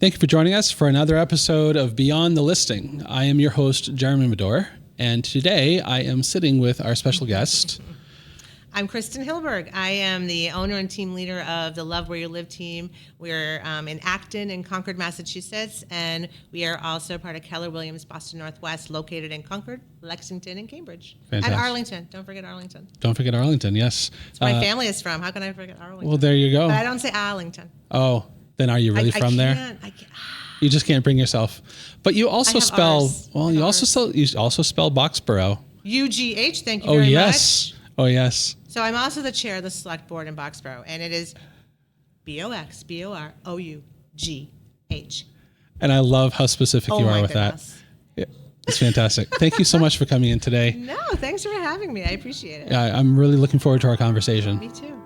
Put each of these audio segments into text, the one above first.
Thank you for joining us for another episode of Beyond the Listing. I am your host, Jeremy Madore, and today I am sitting with our special guest. I'm Kristen Hilberg. I am the owner and team leader of the Love Where You Live team. We're in Acton and Concord, Massachusetts, and we are also part of Keller Williams Boston Northwest, located in Concord, Lexington, and Cambridge. Fantastic. And Arlington. Don't forget Arlington. Don't forget Arlington, yes. That's where my family is from. How can I forget Arlington? Well, there you go. But I don't say Arlington. Oh, then are you really from there? I can't. You just can't bring yourself. But you also spell, R's. well, you also spell Boxborough. UGH, thank you very much. Oh, yes. So I'm also the chair of the select board in Boxborough, and it is BOXBOROUGH. And I love how specific you are with goodness. that. Yeah, it's fantastic. Thank you so much for coming in today. No, thanks for having me. I appreciate it. Yeah, I'm really looking forward to our conversation. Me too.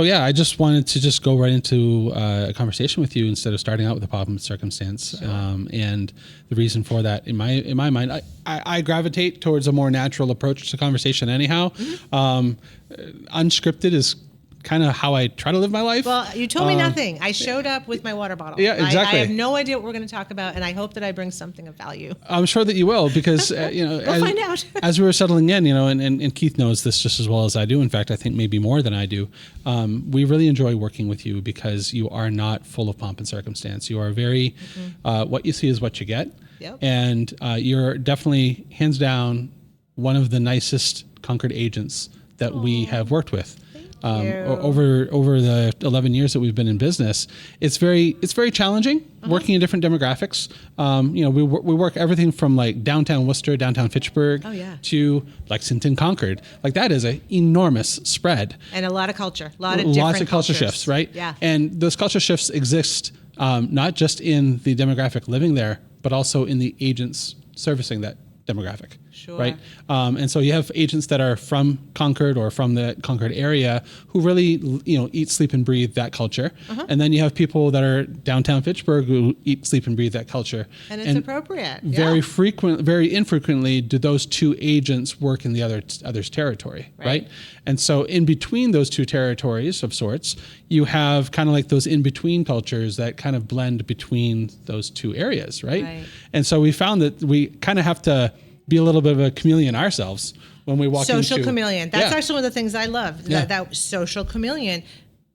Yeah. I just wanted to go right into a conversation with you instead of starting out with a problem and circumstance. Sure. And the reason for that, in my mind, I gravitate towards a more natural approach to conversation anyhow. Mm-hmm. Unscripted is kind of how I try to live my life. Well, you told me nothing. I showed up with my water bottle. Yeah, exactly. I have no idea what we're going to talk about, and I hope that I bring something of value. I'm sure that you will, because we'll find out. As we were settling in, and Keith knows this just as well as I do. In fact, I think maybe more than I do. We really enjoy working with you because you are not full of pomp and circumstance. You are very, what you see is what you get. Yep. And you're definitely, hands down, one of the nicest Concord agents that we have worked with. Over the 11 years that we've been in business, it's very challenging working in different demographics. We work everything from like downtown Worcester, downtown Fitchburg, to Lexington, Concord. Like that is an enormous spread. And a lot of culture, lots of culture shifts, right? Yeah. And those culture shifts exist not just in the demographic living there, but also in the agents servicing that demographic. Sure. Right. And so you have agents that are from Concord or from the Concord area who really, eat, sleep, and breathe that culture. And then you have people that are downtown Fitchburg who eat, sleep, and breathe that culture. And it's appropriate. Very infrequently do those two agents work in the other's territory. Right. And so in between those two territories of sorts, you have kind of like those in-between cultures that kind of blend between those two areas. Right. And so we found that we kind of have to be a little bit of a chameleon ourselves when we walk into... Social chameleon. That's actually one of the things I love. Yeah. That social chameleon.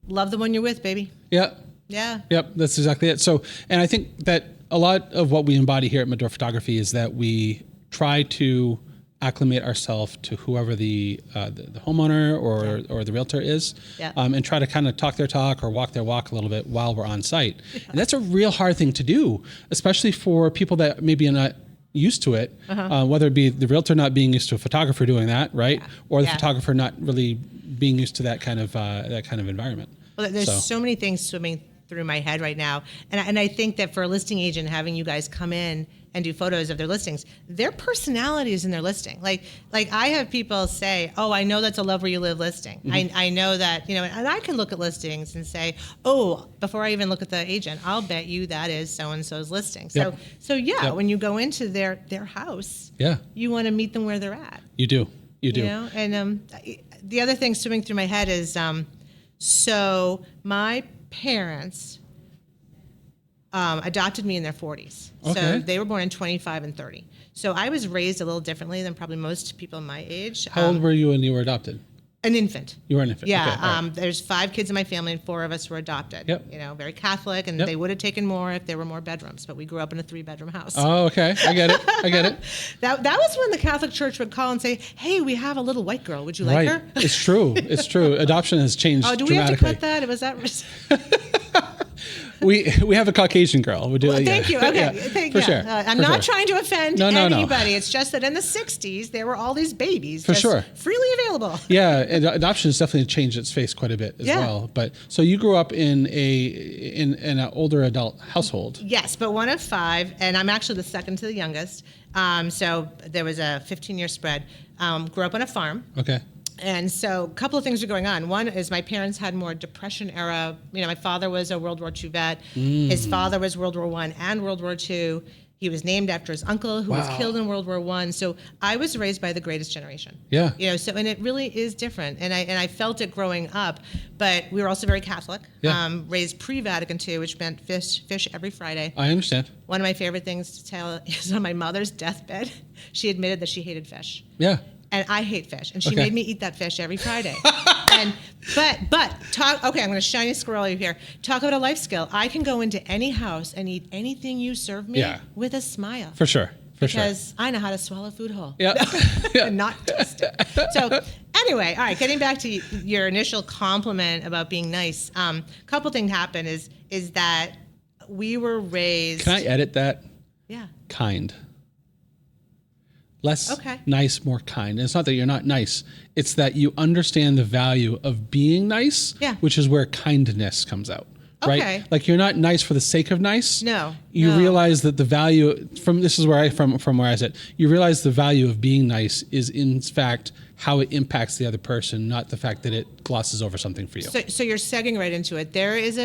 Love the one you're with, baby. Yeah. Yeah. Yep, that's exactly it. So, and I think that a lot of what we embody here at Madore Photography is that we try to acclimate ourselves to whoever the homeowner or the realtor is, and try to kind of talk their talk or walk their walk a little bit while we're on site. Yeah. And that's a real hard thing to do, especially for people that maybe are not used to it, whether it be the realtor not being used to a photographer doing that, right, or the photographer not really being used to that kind of environment. Well, there's so many things swimming through my head right now, and I think that for a listing agent, having you guys come in and do photos of their listings, their personality is in their listing. Like I have people say, "Oh, I know that's a Love Where You Live listing. Mm-hmm. I know that, and I can look at listings and say, oh, before I even look at the agent, I'll bet you that is so-and-so's listing." So when you go into their house, you want to meet them where they're at. You do. And the other thing swimming through my head is, so my parents adopted me in their 40s. Okay. So they were born in 25 and 30. So I was raised a little differently than probably most people my age. How old were you when you were adopted? An infant. You were an infant. Yeah. Okay, right. There's 5 kids in my family and 4 of us were adopted. Yep. Very Catholic, and they would have taken more if there were more bedrooms, but we grew up in a 3-bedroom house. Oh, okay. I get it. That was when the Catholic Church would call and say, "Hey, we have a little white girl. Would you like her?" It's true. Adoption has changed do we have to dramatically. cut that? Was that... We have a Caucasian girl. We do. Well, thank you. Okay, for sure. I'm not trying to offend anybody. No. It's just that in the '60s there were all these babies freely available. Yeah, adoption has definitely changed its face quite a bit as well. But so you grew up in an older adult household. Yes, but one of 5, and I'm actually the second to the youngest. So there was a 15-year spread. Grew up on a farm. Okay. And so a couple of things are going on. One is my parents had more Depression era. My father was a World War II vet. His father was World War I and World War II. He was named after his uncle who was killed in World War I. So I was raised by the greatest generation. Yeah. And it really is different. And I felt it growing up, but we were also very Catholic. Yeah. Raised pre-Vatican II, which meant fish every Friday. I understand. One of my favorite things to tell is on my mother's deathbed, she admitted that she hated fish. Yeah. And I hate fish, and she made me eat that fish every Friday. But talk. Okay, I'm going to shiny squirrel you here. Talk about a life skill. I can go into any house and eat anything you serve me with a smile. For sure. Because I know how to swallow food whole. Yeah. And not taste it. So anyway, all right. Getting back to your initial compliment about being nice. Couple things happened is that we were raised. Can I edit that? Yeah. Kind. Less nice, more kind. And it's not that you're not nice. It's that you understand the value of being nice, which is where kindness comes out, right? Okay. Like you're not nice for the sake of nice. No. You realize that the value from where I said, you realize the value of being nice is in fact how it impacts the other person, not the fact that it glosses over something for you. So you're segueing right into it. There is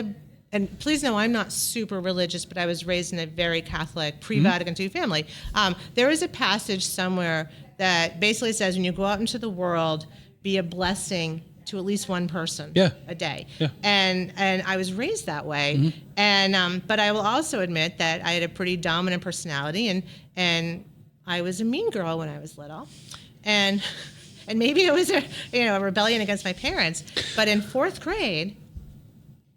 and please know I'm not super religious, but I was raised in a very Catholic pre-Vatican II family. There is a passage somewhere that basically says when you go out into the world, be a blessing to at least one person a day. Yeah. And I was raised that way. But I will also admit that I had a pretty dominant personality, and I was a mean girl when I was little. And maybe it was a rebellion against my parents. But in 4th grade,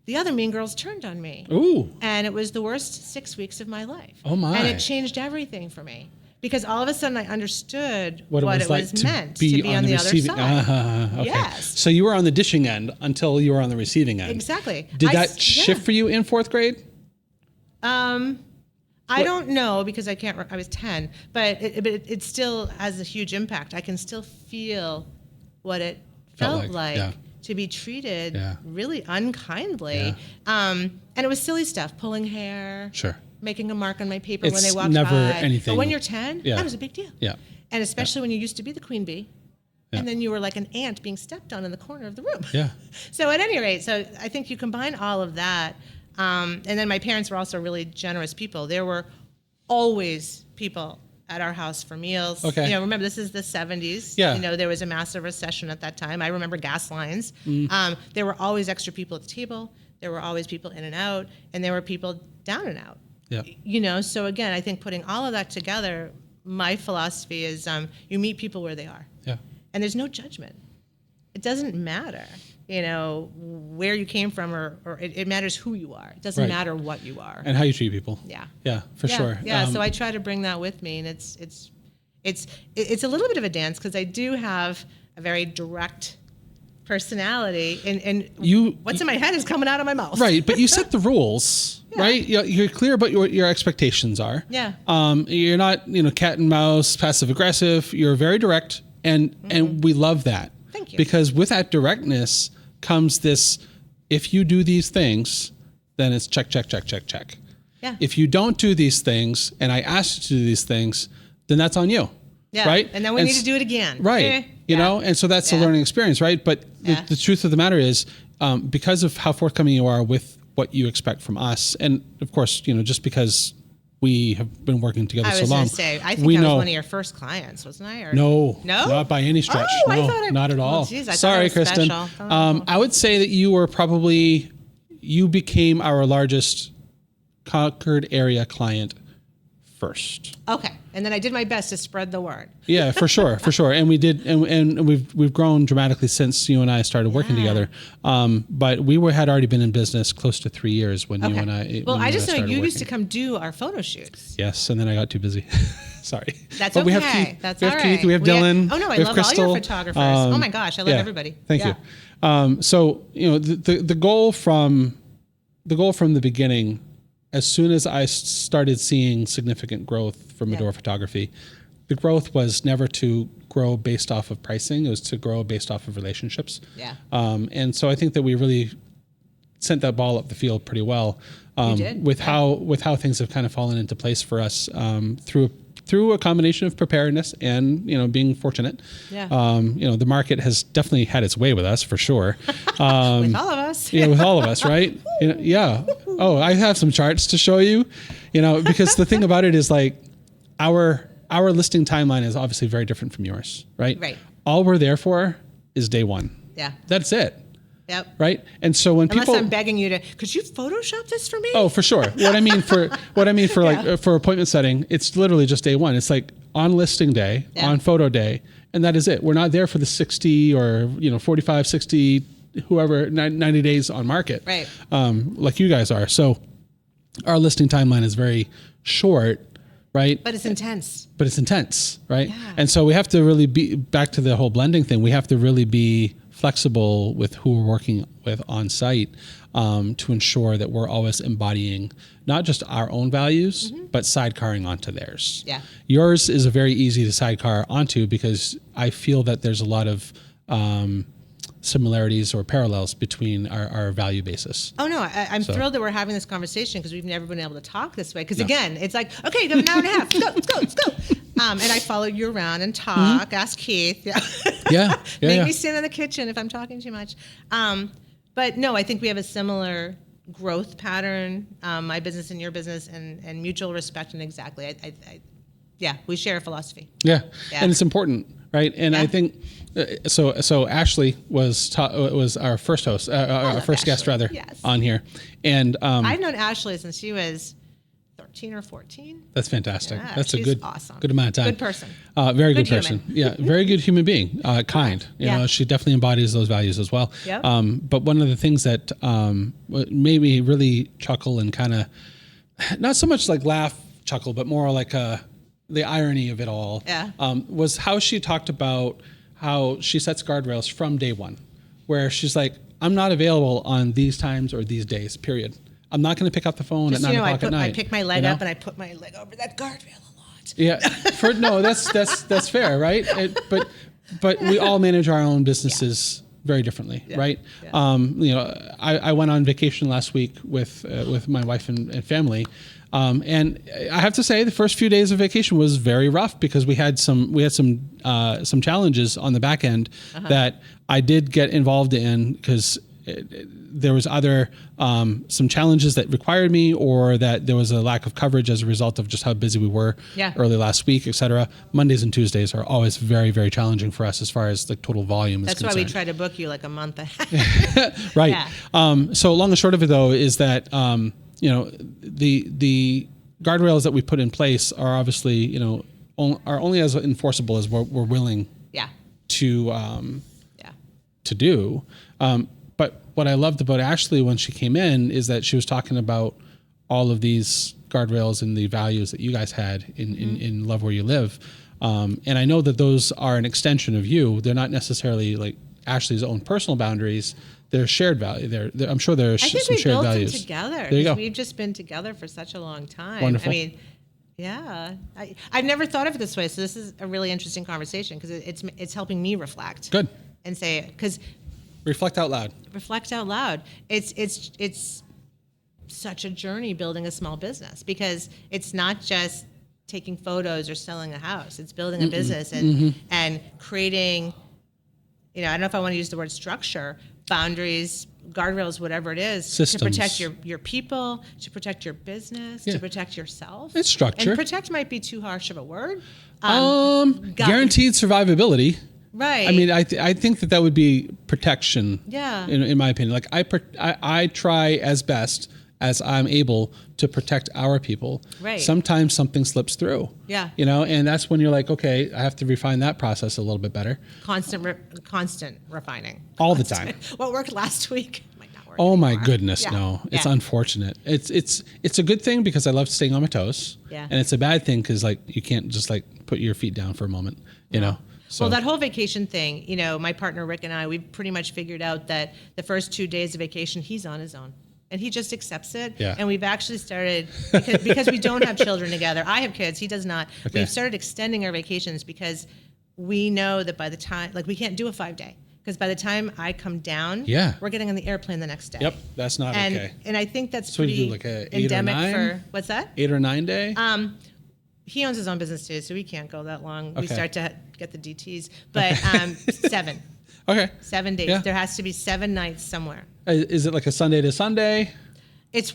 the other mean girls turned on me. Ooh. And it was the worst 6 weeks of my life. Oh, my. And it changed everything for me. Because all of a sudden I understood what it like was meant to be on the other side. Okay. Yes. So you were on the dishing end until you were on the receiving end. Exactly. Did that shift for you in 4th grade? I don't know because I was 10, but it still has a huge impact. I can still feel what it felt like to be treated really unkindly. And it was silly stuff, pulling hair, making a mark on my paper when they walked never by. anything. But when you're 10, that was a big deal. Yeah. And especially when you used to be the queen bee, and then you were like an ant being stepped on in the corner of the room. Yeah. So at any rate, I think you combine all of that, and then my parents were also really generous people. There were always people at our house for meals. Okay. Remember this is the 70s. Yeah. There was a massive recession at that time. I remember gas lines. There were always extra people at the table. There were always people in and out, and there were people down and out. Yeah. So again, I think putting all of that together, my philosophy is you meet people where they are. Yeah. And there's no judgment. It doesn't matter, where you came from or it matters who you are. It doesn't matter what you are. And how you treat people. Yeah. Yeah, for sure. Yeah, so I try to bring that with me, and it's a little bit of a dance because I do have a very direct personality, and what's in my head is coming out of my mouth. Right, but you set the rules, right? You're clear about what your expectations are. Yeah. You're not, cat and mouse, passive aggressive. You're very direct, and we love that. Thank you. Because with that directness comes this: if you do these things, then it's check, check, check, check, check. Yeah. If you don't do these things, and I asked you to do these things, then that's on you. Yeah. Right. And then we need to do it again. Right. And so that's a learning experience, right? But the truth of the matter is, because of how forthcoming you are with what you expect from us, and of course, just because we have been working together so long. I was going to say, I think I was one of your first clients, wasn't I? Or no, not by any stretch. Oh, no, I thought not at all. Well, geez, Sorry, Kristen. I would say that you became our largest Concord area client first. Okay. And then I did my best to spread the word. Yeah, for sure. And we did, and we've grown dramatically since you and I started working together. But we had already been in business close to 3 years when you and I. Well, I just know you used to come do our photo shoots. Yes, and then I got too busy. Sorry. That's but okay. We have Keith, That's we have all Keith, right. we have Dylan. I we love Crystal. all your photographers. Oh my gosh, I love everybody. Thank you. So the goal from the beginning, as soon as I started seeing significant growth for Madore Photography, the growth was never to grow based off of pricing. It was to grow based off of relationships. Yeah. And so I think that we really sent that ball up the field pretty well. You did. With how things have kind of fallen into place for us through through a combination of preparedness and, being fortunate. Yeah. The market has definitely had its way with us for sure. With all of us. Yeah, with all of us, right? Yeah. Oh, I have some charts to show you, because the thing about it is like our listing timeline is obviously very different from yours, right? Right. All we're there for is day one. Yeah. That's it. Yep. Right. And so when Unless people, I'm begging you to, could you Photoshop this for me? oh, for sure. What I mean for like for appointment setting, it's literally just day one. It's like on listing day, on photo day, and that is it. We're not there for the 60 or 45, 60, whoever 90 days on market, right? Like you guys are. So our listing timeline is very short, right? But it's intense. Right? Yeah. And so we have to really be back to the whole blending thing. We have to really be flexible with who we're working with on site to ensure that we're always embodying not just our own values, but sidecarring onto theirs. Yeah. Yours is a very easy to sidecar onto because I feel that there's a lot of similarities or parallels between our value basis. Oh, no, I'm thrilled that we're having this conversation because we've never been able to talk this way. Because again, it's like, okay, you have an hour and a half. Let's go. And I follow you around and talk, ask Keith. Make me stand in the kitchen if I'm talking too much. But no, I think we have a similar growth pattern, my business and your business, and mutual respect. And exactly, we share a philosophy. Yeah. And it's important, right? And I think so. Ashley was our first host, our first guest rather, on here, and I've known Ashley since she was 13 or 14. That's fantastic. Yeah, that's a awesome. good amount of time. Good person. Very good person. Yeah, very good human being. Kind. You know, she definitely embodies those values as well. Yep. But one of the things that made me really chuckle and kind of not so much like laugh, chuckle, but more like the irony of it all. Was how she talked about how she sets guardrails from day one, where she's like, I'm not available on these times or these days, period. I'm not going to pick up the phone at 9 o'clock at night. I pick my leg up and I put my leg over that guardrail a lot. Yeah, that's fair, right? But we all manage our own businesses very differently, right? Yeah. I went on vacation last week with my wife and family, and I have to say the first few days of vacation was very rough because we had some challenges on the back end that I did get involved in because there was either some challenges that required me or that there was a lack of coverage as a result of just how busy we were early last week, et cetera. Mondays and Tuesdays are always very, very challenging for us as far as the total volume is concerned. That's why we try to book you like a month ahead. Right. Yeah. So long and short of it, though, is that, the guardrails that we put in place are obviously, are only as enforceable as we're willing to do. But what I loved about Ashley when she came in is that she was talking about all of these guardrails and the values that you guys had in Love Where You Live. And I know that those are an extension of you. They're not necessarily like Ashley's own personal boundaries. They're shared value. I'm sure there's some shared values. I think we built them together. There you go. We've just been together for such a long time. Wonderful. I mean, yeah. I've never thought of it this way. So this is a really interesting conversation because it's helping me reflect. Good. And say, because reflect out loud. Reflect out loud. It's such a journey building a small business because it's not just taking photos or selling a house. It's building a business and creating, I don't know if I want to use the word structure, boundaries, guardrails, whatever it is, systems. To protect your people, to protect your business, to protect yourself. It's structure. And protect might be too harsh of a word. Guaranteed survivability. Right. I mean, I think that would be protection. Yeah. In my opinion, like I try as best as I'm able to protect our people. Right. Sometimes something slips through. Yeah. And that's when you're like, okay, I have to refine that process a little bit better. Constant refining. All the time. What worked last week might not work. Oh anymore. my goodness, no! It's unfortunate. It's a good thing because I love staying on my toes. Yeah. And it's a bad thing because like you can't just like put your feet down for a moment. You know. So. Well, that whole vacation thing, my partner Rick and I, we've pretty much figured out that the first 2 days of vacation, he's on his own. And he just accepts it. Yeah. And we've actually started, because we don't have children together. I have kids, he does not. Okay. We've started extending our vacations because we know that by the time, like we can't do a 5-day. Because by the time I come down, we're getting on the airplane the next day. Yep, that's not okay. And I think that's so pretty you do like a 8 or endemic 9? for, what's that? 8 or 9 day? he owns his own business too, so we can't go that long. We Okay. start to get the DTs, but 7. Okay. 7 days. Yeah. There has to be 7 nights somewhere. Is it like a Sunday to Sunday? It's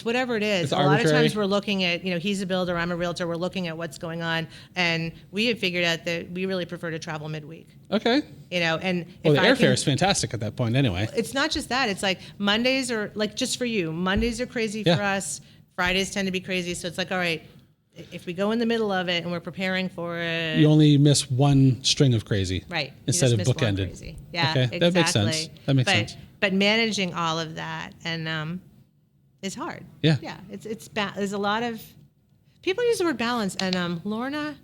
whatever it is. It's A lot of arbitrary? times we're looking at, he's a builder, I'm a realtor. We're looking at what's going on, and we have figured out that we really prefer to travel midweek. Okay. And Well, if the I airfare can, is fantastic at that point anyway. it's not just that. It's like Mondays are like just for you. Mondays are crazy Yeah. for us. Fridays tend to be crazy. So it's like, all right, if we go in the middle of it and we're preparing for it, You only miss one string of crazy. right? Instead you of just miss one bookended. crazy. Yeah, Okay, exactly. that makes sense. That makes sense. But managing all of that and is hard. Yeah. Yeah. There's a lot of people use the word balance, and Lorna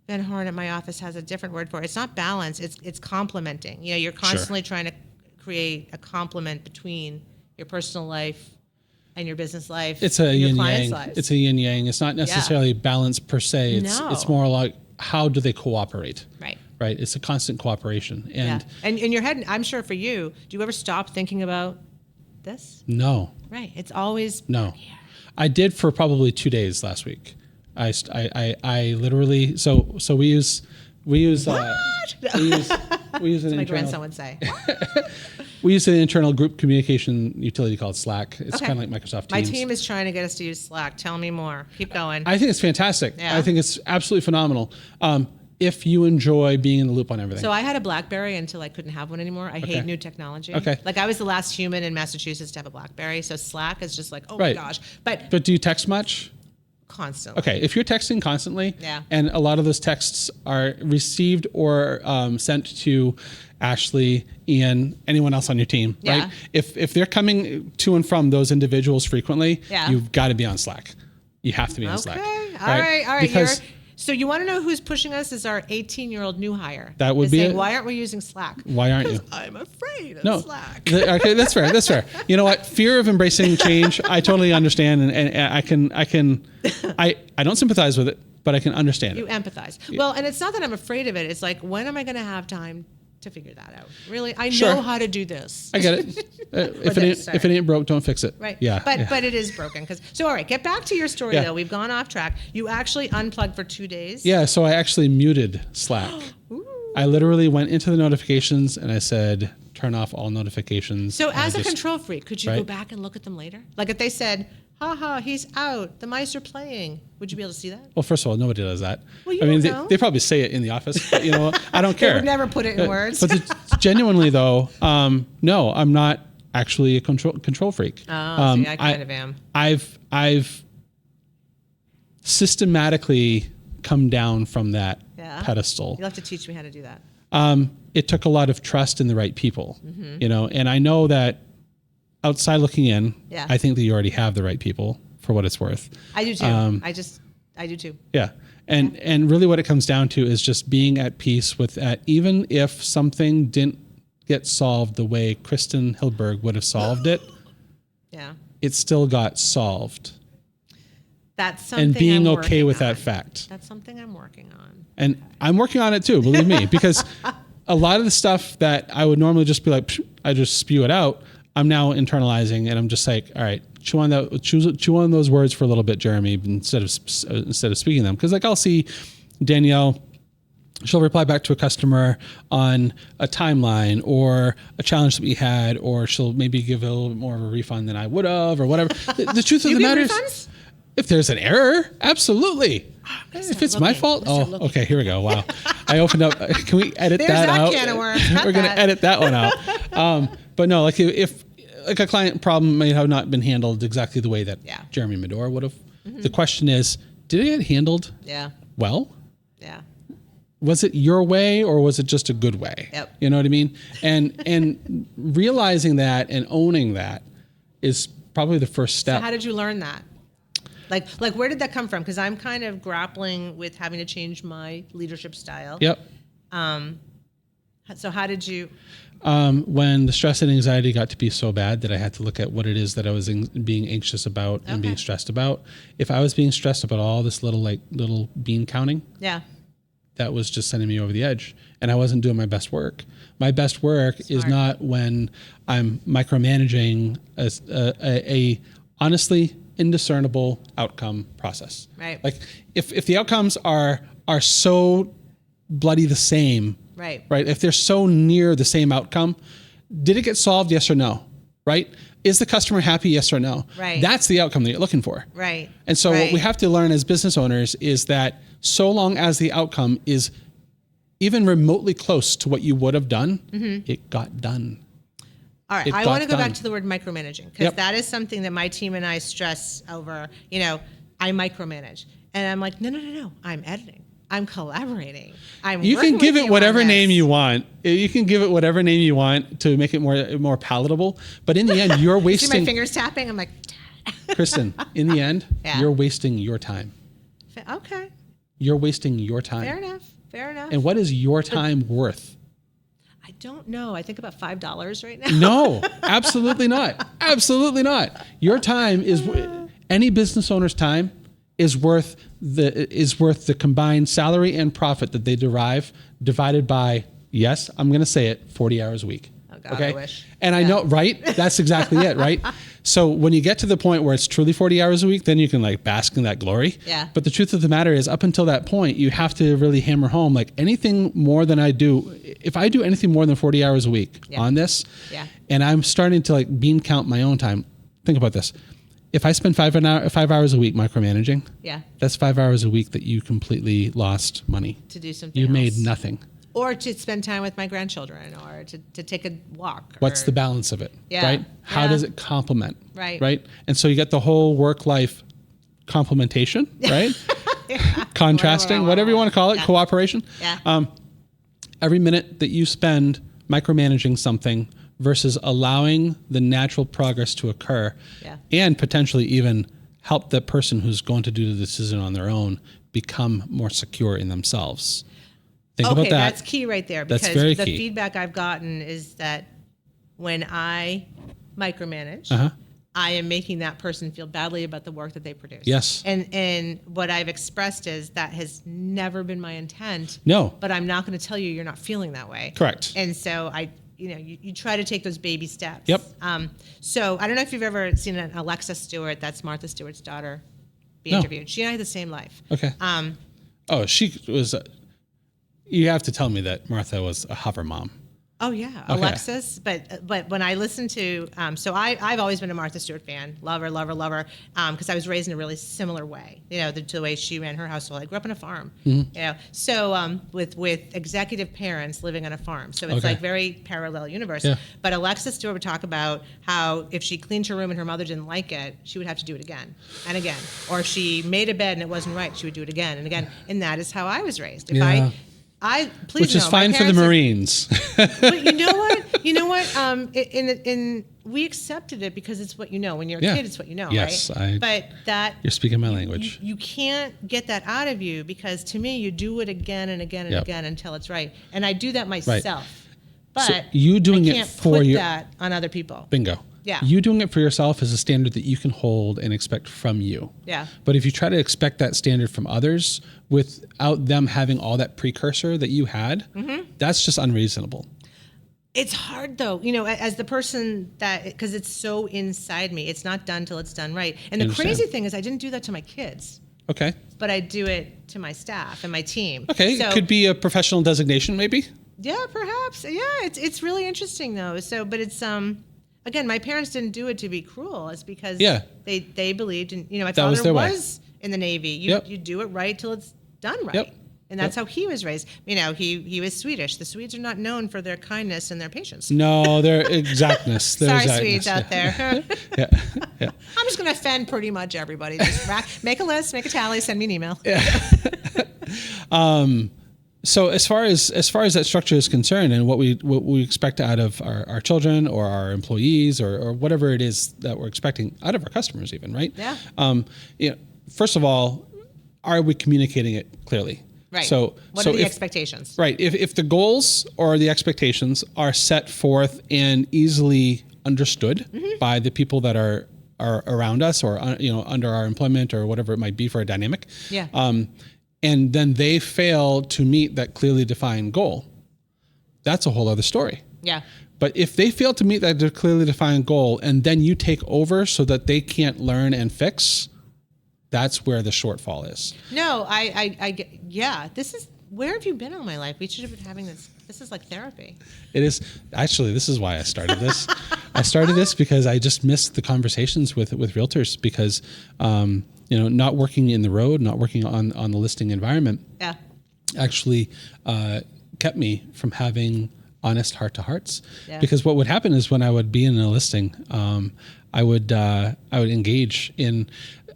Van Horn at my office has a different word for it. It's not balance. It's complementing. You're constantly trying to create a complement between your personal life and your business life. It's a and your yin clients' yang. lives. It's a yin yang. It's not necessarily balance per se. It's more like how do they cooperate? Right. Right. It's a constant cooperation. And And in your head, I'm sure for you, do you ever stop thinking about this? no, Right. It's always no. I did for probably 2 days last week. I literally so we use we use an my internal grandson would say. we use an internal group communication utility called Slack. It's Okay. kind of like Microsoft Teams. My team is trying to get us to use Slack. Tell me more. Keep going. I think it's fantastic. Yeah. I think it's absolutely phenomenal. If you enjoy being in the loop on everything. So I had a BlackBerry until I couldn't have one anymore. I hate new technology. Okay. Like I was the last human in Massachusetts to have a BlackBerry. So Slack is just like, oh Right. my gosh. But But do you text much? constantly. Okay, if you're texting constantly, Yeah. and a lot of those texts are received or sent to Ashley, Ian, anyone else on your team, Yeah. right? If they're coming to and from those individuals frequently, Yeah. you've got to be on Slack. You have to be on Slack. Okay. All right. Because So you want to know who's pushing us is our 18-year-old new hire. That would Is be saying, it. why aren't we using Slack? why aren't you? I'm afraid of No. Slack. Okay, that's fair. That's fair. You know what? Fear of embracing change, I totally understand, and I don't sympathize with it, but I can understand You it. empathize. Well, and it's not that I'm afraid of it. It's like, when am I going to have time to figure that out? Really? I Sure. know how to do this. I get it. If this, it ain't broke, don't fix it. Right. Yeah. But yeah. but it is broken. So all right, get back to your story Yeah. though. We've gone off track. You actually unplugged for 2 days. Yeah, so I actually muted Slack. I literally went into the notifications and I said, turn off all notifications. So And I as a just- control freak, could you go Right. back and look at them later? Like if they said, haha, he's out, the mice are playing, would you be able to see that? Well, first of all, nobody does that. Well, you I mean, don't know. they probably say it in the office, but you know, I don't They care. would never put it in words. But genuinely though, no, I'm not actually a control freak. See, I kind of am. I've systematically come down from that Yeah. pedestal. You'll have to teach me how to do that. It took a lot of trust in the right people, Mm-hmm. you know, and I know that outside looking in, Yeah. I think that you already have the right people for what it's worth. I do too. I do too. Yeah. And really what it comes down to is just being at peace with that. Even if something didn't get solved the way Kristen Hilberg would have solved it, Yeah. it still got solved. That's something And being I'm okay working with on. that fact. That's something I'm working on. And I'm working on it too, believe me, because a lot of the stuff that I would normally just be like, "Psh," I just spew it out. I'm now internalizing, and I'm just like, all right, chew on those words for a little bit, Jeremy, instead of speaking them. Because like I'll see Danielle, she'll reply back to a customer on a timeline or a challenge that we had, or she'll maybe give a little bit more of a refund than I would have, or whatever. The truth of You the give matter is, refunds? if there's an error, absolutely. If it's my looking. fault, Let's start looking. okay, here we go. Wow, I opened up. Can we edit There's that that out? can of worms. Cut We're gonna that. edit that one out. But no, like if like a client problem may have not been handled exactly the way that Yeah. Jeremy Madore would have. The question is, did it get handled Yeah. well? Yeah. Was it your way or was it just a good way? Yep. You know what I mean? And realizing that and owning that is probably the first step. So how did you learn that? Like where did that come from? Because I'm kind of grappling with having to change my leadership style. Yep. So how did you? When the stress and anxiety got to be so bad that I had to look at what it is that I was being anxious about and being stressed about. If I was being stressed about all this little bean counting, Yeah. that was just sending me over the edge, and I wasn't doing my best work. My best work is not when I'm micromanaging a honestly, indiscernible outcome process. Right. Like if the outcomes are so bloody the same, Right. Right. If they're so near the same outcome, did it get solved? Yes or no? Right. Is the customer happy? Yes or no? Right. That's the outcome that you're looking for. Right. And so what we have to learn as business owners is that so long as the outcome is even remotely close to what you would have done, it got done. All right. I want to go back to the word micromanaging, because that is something that my team and I stress over. I micromanage, and I'm like, no. I'm editing. I'm collaborating. You can give it whatever name you want. You can give it whatever name you want to make it more palatable. But in the end, you're wasting. See my fingers tapping? I'm like, Kristen, in the end, you're wasting your time. Okay. You're wasting your time. Fair enough. And what is your time worth? I don't know. I think about $5 right now. No, absolutely not. Absolutely not. Your time is any business owner's time is worth the combined salary and profit that they derive divided by, yes, I'm going to say it, 40 hours a week. Oh God, I wish. And I know, right? That's exactly it, right? So when you get to the point where it's truly 40 hours a week, then you can like bask in that glory. Yeah. But the truth of the matter is, up until that point, you have to really hammer home, like anything more than I do, if I do anything more than 40 hours a week on this, and I'm starting to like bean count my own time, think about this. If I spend 5 hours a week micromanaging, that's 5 hours a week that you completely lost money. To do something You else. made nothing. Or to spend time with my grandchildren, or to take a walk. What's the balance of it, right? How does it complement, right? And so you get the whole work-life complementation, right? Contrasting, whatever you want to call it, cooperation. Every minute that you spend micromanaging something versus allowing the natural progress to occur and potentially even help the person who's going to do the decision on their own become more secure in themselves. Think about that. That's key right there, because that's very the key. Feedback I've gotten is that when I micromanage, I am making that person feel badly about the work that they produce. Yes. And what I've expressed is that has never been my intent. No. But I'm not going to tell you you're not feeling that way. Correct. And so you try to take those baby steps. Yep. So I don't know if you've ever seen an Alexa Stewart, that's Martha Stewart's daughter, be interviewed. She and I had the same life. Okay. She was. You have to tell me that Martha was a hover mom. Oh yeah, okay. Alexis. But when I listen to, so I've always been a Martha Stewart fan, love her, because I was raised in a really similar way, to the way she ran her household. I grew up on a farm, so with executive parents living on a farm, so it's like very parallel universe. Yeah. But Alexis Stewart would talk about how if she cleaned her room and her mother didn't like it, she would have to do it again and again, or if she made a bed and it wasn't right, she would do it again and again, and that is how I was raised. Which is fine for the Marines. But you know what? We accepted it because it's what you know. When you're a kid, it's what you know, right? You're speaking my language. You can't get that out of you, because to me, you do it again and again and again until it's right. And I do that myself. Right. But so you doing I can't it for put that on other people. Bingo. Yeah. You doing it for yourself is a standard that you can hold and expect from you. Yeah. But if you try to expect that standard from others without them having all that precursor that you had, that's just unreasonable. It's hard though, as the person because it's so inside me. It's not done till it's done right. And the crazy thing is I didn't do that to my kids. Okay. But I do it to my staff and my team. Okay. So, it could be a professional designation maybe? Yeah, perhaps. Yeah, it's really interesting though. So, but it's again, my parents didn't do it to be cruel. It's because they believed in, my father was in the Navy. You do it right till it's done right. Yep. And that's how he was raised. He was Swedish. The Swedes are not known for their kindness and their patience. No, their exactness. Sorry, Swedes out there. I'm just going to offend pretty much everybody. Just make a list, make a tally, send me an email. So as far as that structure is concerned, and what we expect out of our children or our employees or whatever it is that we're expecting out of our customers, even, right? Yeah. First of all, are we communicating it clearly? Right. What are the expectations? Right. If the goals or the expectations are set forth and easily understood by the people that are around us or under our employment or whatever it might be for a dynamic. Yeah. And then they fail to meet that clearly defined goal, that's a whole other story. Yeah. But if they fail to meet that clearly defined goal and then you take over so that they can't learn and fix, that's where the shortfall is. No, yeah, where have you been all my life? We should have been having this. This is like therapy. It is. Actually, this is why I started this. I started this because I just missed the conversations with realtors because, not working in the road, not working on the listing environment actually kept me from having honest heart-to-hearts. Yeah. Because what would happen is when I would be in a listing, I would engage in,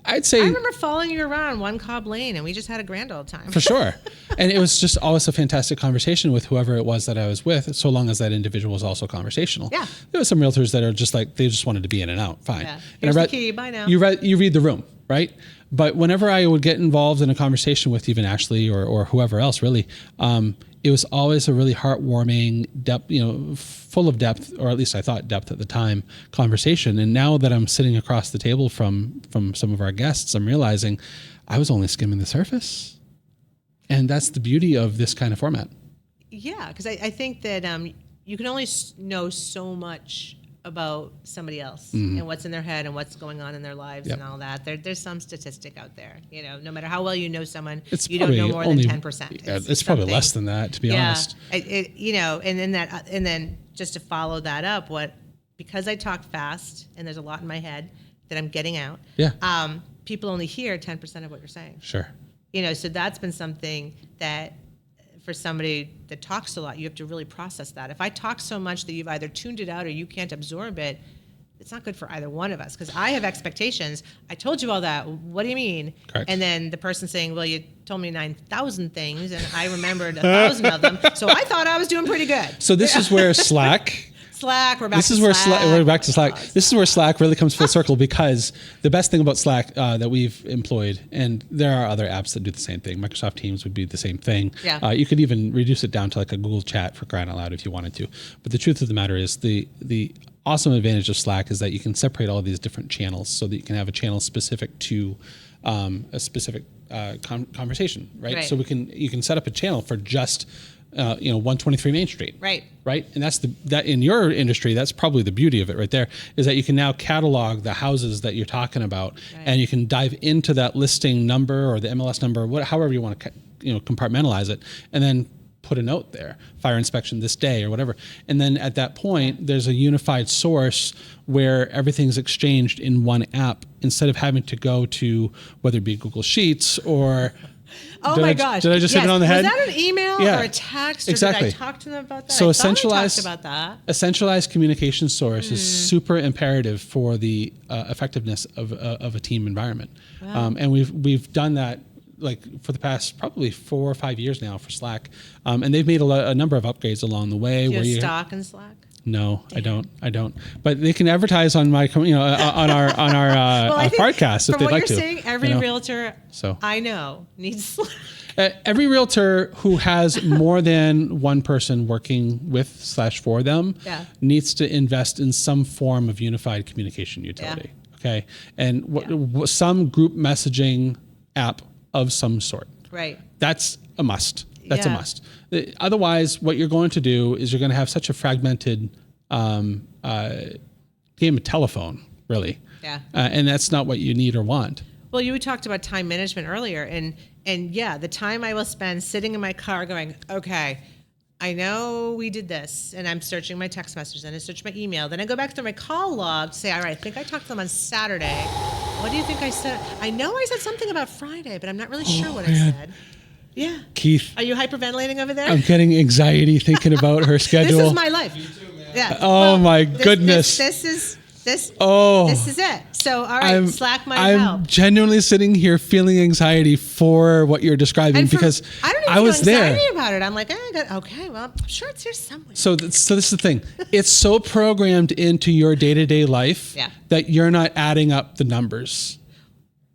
I'd say... I remember following you around One Cobb Lane, and we just had a grand old time. For sure. And it was just always a fantastic conversation with whoever it was that I was with, so long as that individual was also conversational. Yeah. There were some realtors that are just like, they just wanted to be in and out. Fine. Yeah. Here's the key. Bye now. You read the room, right? But whenever I would get involved in a conversation with even Ashley or whoever else, really, it was always a really heartwarming, depth, full of depth, or at least I thought depth at the time, conversation. And now that I'm sitting across the table from some of our guests, I'm realizing I was only skimming the surface. And that's the beauty of this kind of format. Yeah, because I think that you can only know so much about somebody else and what's in their head and what's going on in their lives and all that. There's some statistic out there. No matter how well you know someone, you don't know more than 10%. It's probably less than that, to be honest. And then just to follow that up, because I talk fast and there's a lot in my head that I'm getting out. Yeah. People only hear 10% of what you're saying. Sure. So that's been something that for somebody that talks a lot, you have to really process that. If I talk so much that you've either tuned it out or you can't absorb it, it's not good for either one of us, because I have expectations. I told you all that. What do you mean? Correct. And then the person saying, well, you told me 9,000 things, and I remembered 1,000 of them, so I thought I was doing pretty good. So this is where Slack... we're back to Slack. This is where Slack really comes full circle, because the best thing about Slack that we've employed, and there are other apps that do the same thing. Microsoft Teams would be the same thing. Yeah. You could even reduce it down to like a Google Chat, for crying out loud, if you wanted to. But the truth of the matter is the awesome advantage of Slack is that you can separate all these different channels so that you can have a channel specific to a specific conversation, right? So you can set up a channel for just 123 Main Street. Right. And that in your industry, that's probably the beauty of it right there, is that you can now catalog the houses that you're talking about, and you can dive into that listing number or the MLS number, however you want to compartmentalize it, and then put a note there, fire inspection this day or whatever. And then at that point, there's a unified source where everything's exchanged in one app, instead of having to go to whether it be Google Sheets or... Oh my gosh! Did I just hit it on the head? Was that an email or a text? Or exactly. Did I talk to them about that? So I talked about that. A centralized communication source is super imperative for the effectiveness of a team environment. Wow. And we've done that like for the past probably 4 or 5 years now for Slack, and they've made a number of upgrades along the way. Do you have stock in Slack? No, damn. I don't. But they can advertise on my, on our podcast if they'd like to. From what you're saying, every realtor I know needs Slack. Every realtor who has more than one person working with / for them needs to invest in some form of unified communication utility. Yeah. Okay, and some group messaging app of some sort. Right. That's a must. That's a must. Otherwise, what you're going to do is you're going to have such a fragmented game of telephone, really. Yeah. And that's not what you need or want. Well, you talked about time management earlier, and the time I will spend sitting in my car going, okay, I know we did this, and I'm searching my text messages, and I search my email, then I go back through my call log to say, all right, I think I talked to them on Saturday. What do you think I said? I know I said something about Friday, but I'm not really sure what I said. Yeah. Keith. Are you hyperventilating over there? I'm getting anxiety thinking about her schedule. This is my life. You too, man. Yeah. Oh, my goodness. This is it. So, all right, Slack might help. I'm genuinely sitting here feeling anxiety for what you're describing, because I don't even feel anxiety about it. I'm like, okay, well, I'm sure it's here somewhere. So this is the thing. It's so programmed into your day-to-day life that you're not adding up the numbers.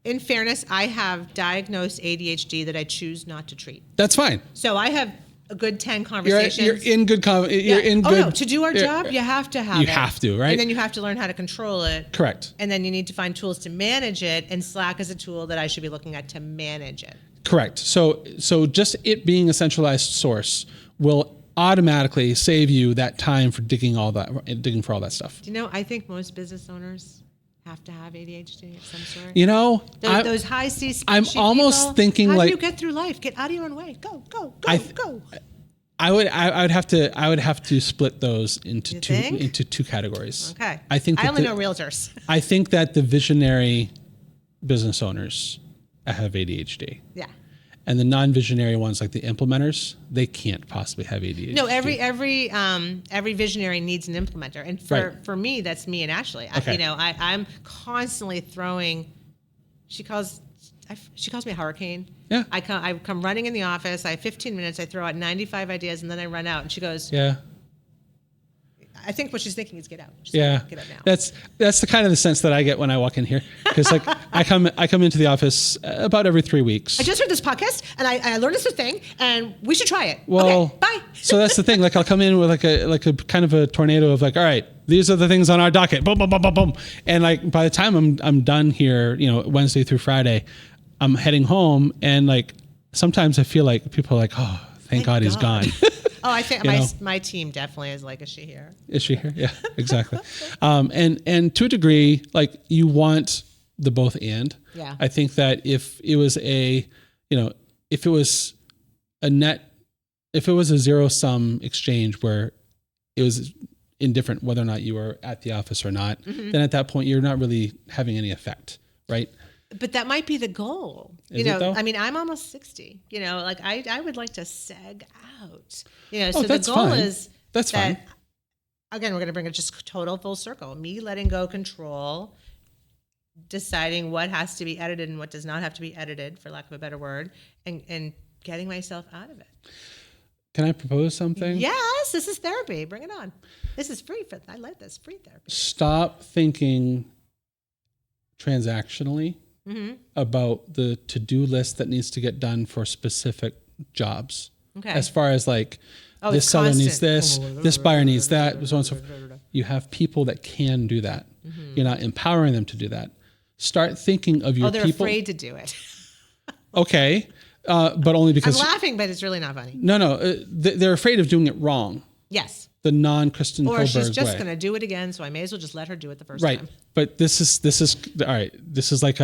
In fairness, I have diagnosed ADHD that I choose not to treat. That's fine. So I have a good 10 conversations. You're in good. To do our job, you have to have it. You have to, right? And then you have to learn how to control it. Correct. And then you need to find tools to manage it. And Slack is a tool that I should be looking at to manage it. Correct. So just it being a centralized source will automatically save you that time for digging for all that stuff. Do you know, I think most business owners have to have ADHD of some sort. You know, those high C I'm almost people, thinking how like, do you get through life? Get out of your own way. Go. I would have to split those into two categories. Okay. I only know realtors. I think that the visionary business owners have ADHD. Yeah. And the non-visionary ones, like the implementers, they can't possibly have ADHD. No, every visionary needs an implementer, and for me, that's me and Ashley. Okay. I'm constantly throwing. She calls me a hurricane. Yeah. I come running in the office. I have 15 minutes. I throw out 95 ideas, and then I run out. And she goes, yeah. I think what she's thinking is get out. Get out now. That's the kind of the sense that I get when I walk in here, because like I come into the office about every 3 weeks. I just heard this podcast and I learned this thing and we should try it. Well, okay, bye. So that's the thing. Like I'll come in with like a kind of a tornado of like, all right, these are the things on our docket. Boom, boom, boom, boom, boom. And like by the time I'm done here, Wednesday through Friday, I'm heading home, and like sometimes I feel like people are like, oh, thank God he's gone. Oh, I think my team definitely is like, is she here? Is she here? Yeah, exactly. And to a degree, like you want the both and. Yeah. I think that if it was a zero sum exchange where it was indifferent whether or not you were at the office or not, then at that point you're not really having any effect, right? But that might be the goal. Is it though? I mean, I'm almost 60. Like I would like to seg out. So the goal fine. Is that's that, fine. Again, we're going to bring it just total full circle. Me letting go control, deciding what has to be edited and what does not have to be edited, for lack of a better word, and getting myself out of it. Can I propose something? Yes, this is therapy. Bring it on. This is free. I like this. Free therapy. Stop thinking transactionally about the to-do list that needs to get done for specific jobs. Okay. As far as like, this seller needs this, this buyer needs that, so on and so forth. You have people that can do that. You're not empowering them to do that. Start thinking of your people. Oh, they're afraid to do it. Okay. But only because... I'm laughing, but it's really not funny. No. They're afraid of doing it wrong. Yes. The non-Kristen Hilberg way. Or she's just going to do it again, so I may as well just let her do it the first time. Right. But this is all right. This is like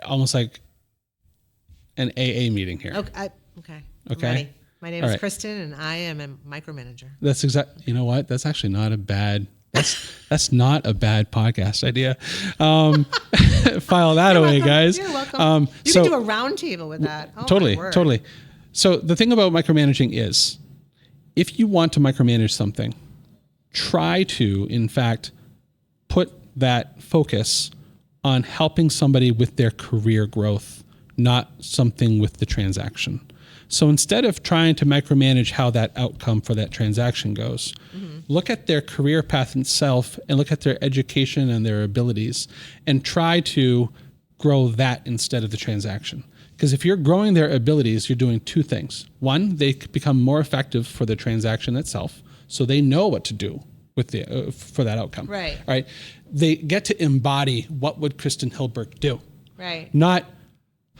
almost like an AA meeting here. Okay. I'm ready. My name is Kristen, and I am a micromanager. That's exact. You know what? That's actually not a bad... That's not a bad podcast idea. File that away, guys. You're welcome. You can do a round table with that. Oh, totally. So the thing about micromanaging is, if you want to micromanage something, try to, in fact, put that focus on helping somebody with their career growth, not something with the transaction. So instead of trying to micromanage how that outcome for that transaction goes, look at their career path itself and look at their education and their abilities and try to grow that instead of the transaction. Because if you're growing their abilities, you're doing two things. One, they become more effective for the transaction itself, so they know what to do with for that outcome. Right. All right. They get to embody what would Kristen Hilberg do. Right. Not